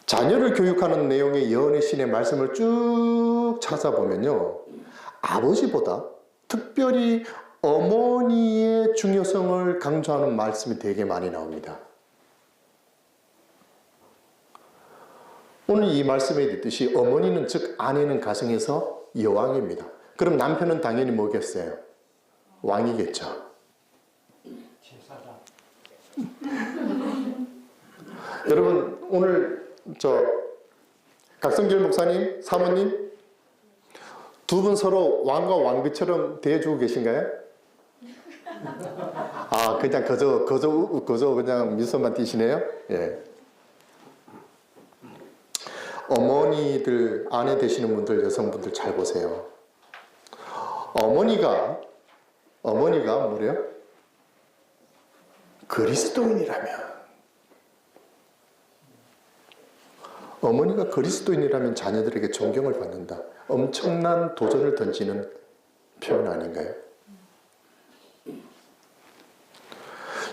자녀를 교육하는 내용의 예언의 신의 말씀을 쭉 찾아보면요, 아버지보다 특별히 어머니의 중요성을 강조하는 말씀이 되게 많이 나옵니다. 오늘 이 말씀에 있듯이 어머니는, 즉 아내는 가정에서 여왕입니다. 그럼 남편은 당연히 뭐겠어요? 왕이겠죠. 여러분, 오늘 각성길 목사님, 사모님 두 분 서로 왕과 왕비처럼 대해주고 계신가요? 아, 그냥 그저 그냥 미소만 띄시네요. 예. 어머니들, 아내 되시는 분들, 여성분들 잘 보세요. 어머니가 뭐래요? 그리스도인이라면, 어머니가 그리스도인이라면 자녀들에게 존경을 받는다. 엄청난 도전을 던지는 표현 아닌가요?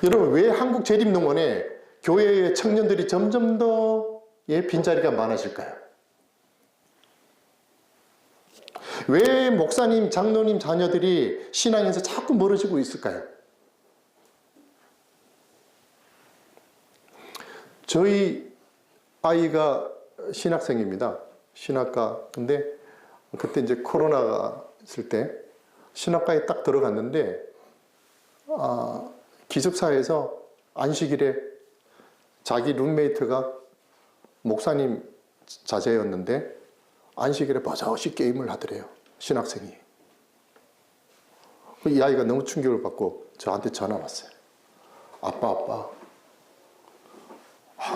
여러분, 왜 한국 재림농원에 교회의 청년들이 점점 더 빈자리가 많아질까요? 왜 목사님, 장로님 자녀들이 신앙에서 자꾸 멀어지고 있을까요? 저희 아이가 신학생입니다. 신학과. 근데 그때 이제 코로나가 있을 때 신학과에 딱 들어갔는데, 기숙사에서 안식일에 자기 룸메이트가 목사님 자제였는데 안식일에 버젓이 게임을 하더래요. 신학생이. 이 아이가 너무 충격을 받고 저한테 전화 왔어요. 아빠.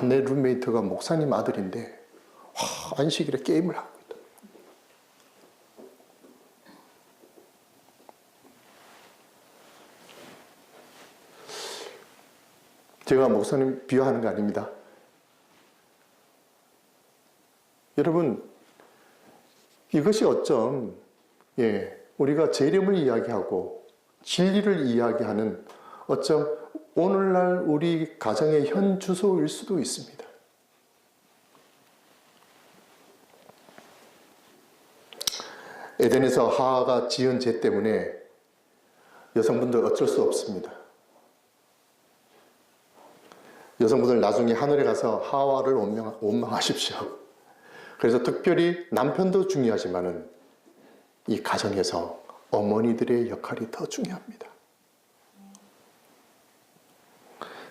내 룸메이트가 목사님 아들인데 안식일에 게임을 하고 있다. 제가 목사님 비하하는 거 아닙니다. 여러분, 이것이 어쩜 우리가 재림을 이야기하고 진리를 이야기하는 어쩜 오늘날 우리 가정의 현 주소일 수도 있습니다. 에덴에서 하와가 지은 죄 때문에 여성분들 어쩔 수 없습니다. 여성분들 나중에 하늘에 가서 하와를 원망하십시오. 그래서 특별히 남편도 중요하지만은 이 가정에서 어머니들의 역할이 더 중요합니다.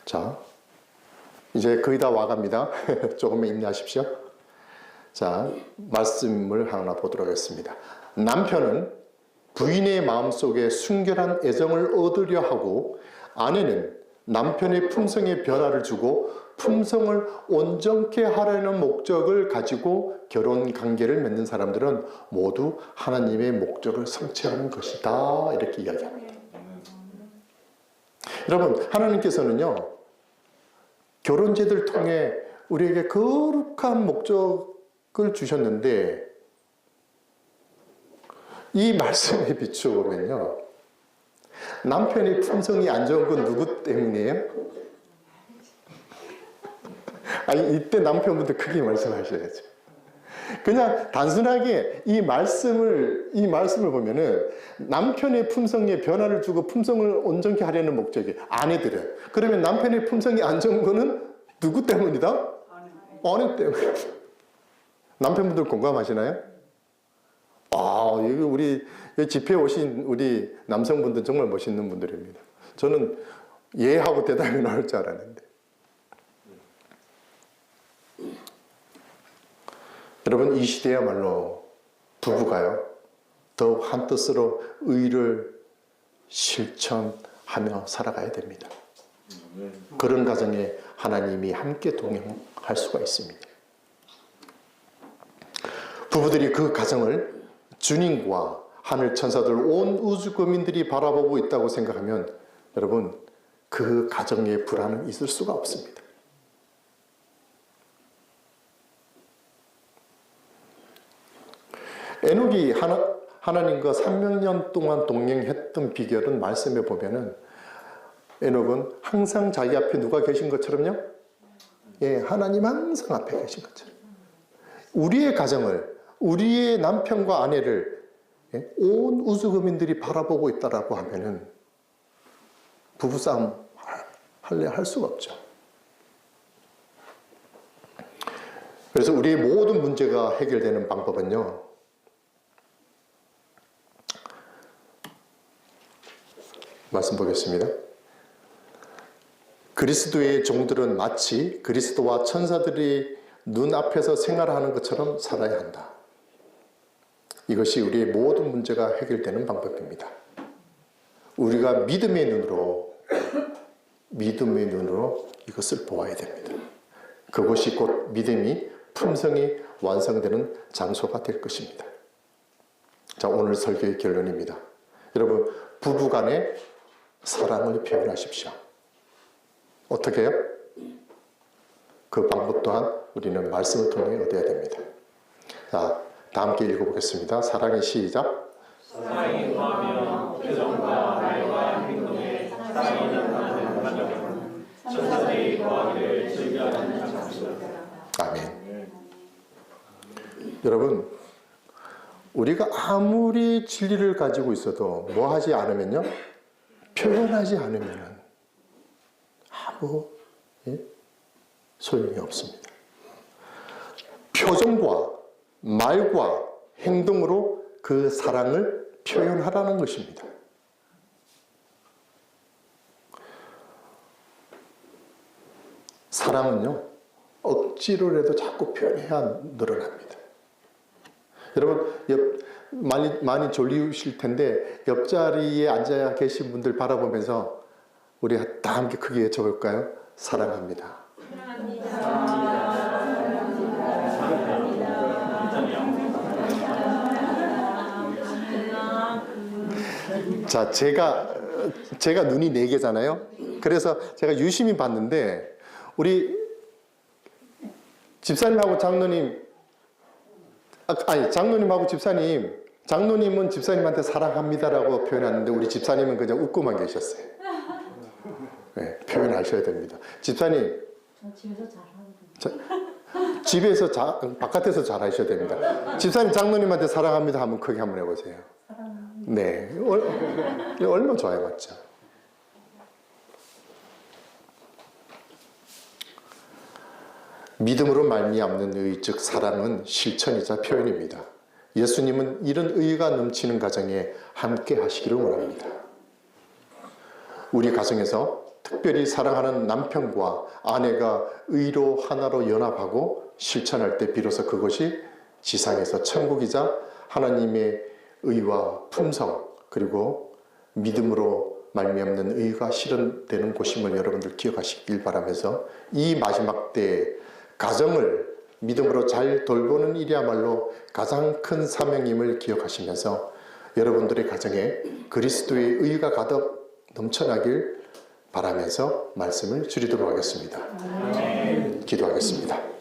자, 이제 거의 다 와갑니다. 조금만 인내하십시오. 자, 말씀을 하나 보도록 하겠습니다. 남편은 부인의 마음속에 순결한 애정을 얻으려 하고, 아내는 남편의 품성에 변화를 주고 품성을 온전케 하려는 목적을 가지고 결혼 관계를 맺는 사람들은 모두 하나님의 목적을 성취하는 것이다, 이렇게 이야기합니다. 여러분, 하나님께서는요, 결혼제를 통해 우리에게 거룩한 목적을 주셨는데, 이 말씀에 비추어보면요, 남편의 품성이 안 좋은 건 누구 때문이에요? 아니, 이때 남편분들 크게 말씀하셔야죠. 그냥 단순하게 이 말씀을 보면은 남편의 품성에 변화를 주고 품성을 온전케 하려는 목적이 아내들은. 그러면 남편의 품성이 안 좋은 거는 누구 때문이다? 아내 때문에. 남편분들 공감하시나요? 아, 이거 우리 집회에 오신 우리 남성분들 정말 멋있는 분들입니다. 저는 예하고 대답이 나올 줄 알았는데. 여러분, 이 시대야말로 부부가요, 더욱 한뜻으로 의를 실천하며 살아가야 됩니다. 그런 가정에 하나님이 함께 동행할 수가 있습니다. 부부들이 그 가정을 주님과 하늘 천사들, 온 우주 국민들이 바라보고 있다고 생각하면 여러분, 그 가정에 불안은 있을 수가 없습니다. 에녹이 하나님과 300년 동안 동행했던 비결은 말씀에 보면은 에녹은 항상 자기 앞에 누가 계신 것처럼요? 예, 하나님 항상 앞에 계신 것처럼. 우리의 가정을, 우리의 남편과 아내를 온 우주 국민들이 바라보고 있다라고 하면은 부부싸움 할 수가 없죠. 그래서 우리의 모든 문제가 해결되는 방법은요, 말씀 보겠습니다. 그리스도의 종들은 마치 그리스도와 천사들이 눈앞에서 생활하는 것처럼 살아야 한다. 이것이 우리의 모든 문제가 해결되는 방법입니다. 우리가 믿음의 눈으로 이것을 보아야 됩니다. 그것이 곧 믿음이 품성이 완성되는 장소가 될 것입니다. 자, 오늘 설교의 결론입니다. 여러분, 부부간에 사랑을 표현하십시오. 어떻게 해요? 그 방법 또한 우리는 말씀을 통해 얻어야 됩니다. 자, 다 함께 읽어보겠습니다. 사랑의 시작. 사랑이 구하며 표정과 말과 행동에 사랑이 나타나는 가정은 천사들이 구하기를 즐겨하는 장소다. 아멘. 여러분, 우리가 아무리 진리를 가지고 있어도 뭐 하지 않으면요, 표현하지 않으면 아무 소용이 없습니다. 표정과 말과 행동으로 그 사랑을 표현하라는 것입니다. 사랑은요, 억지로라도 자꾸 표현해야 늘어납니다. 여러분, 많이 졸리우실 텐데 옆자리에 앉아 계신 분들 바라보면서 우리 다 함께 크게 외쳐볼까요? 사랑합니다. 자, 제가 눈이 4개잖아요. 그래서 제가 유심히 봤는데 우리 집사님하고 장로님, 장로님하고 집사님, 장로님은 집사님한테 사랑합니다라고 표현하는데 우리 집사님은 그냥 웃고만 계셨어요. 네, 표현하셔야 됩니다. 집사님, 저 집에서 잘하거든요. 집에서 바깥에서 잘하셔야 됩니다. 집사님, 장로님한테 사랑합니다 하면 크게 한번 해보세요. 사랑합니다. 네, 얼마나 좋아요, 맞죠? 믿음으로 말미암는 의, 즉 사랑은 실천이자 표현입니다. 예수님은 이런 의가 넘치는 가정에 함께 하시기를 원합니다. 우리 가정에서 특별히 사랑하는 남편과 아내가 의로 하나로 연합하고 실천할 때 비로소 그것이 지상에서 천국이자 하나님의 의와 품성 그리고 믿음으로 말미암는 의가 실현되는 곳임을 여러분들 기억하시길 바라면서 이 마지막 때에 가정을 믿음으로 잘 돌보는 일이야말로 가장 큰 사명임을 기억하시면서 여러분들의 가정에 그리스도의 의가 가득 넘쳐나길 바라면서 말씀을 줄이도록 하겠습니다. 기도하겠습니다.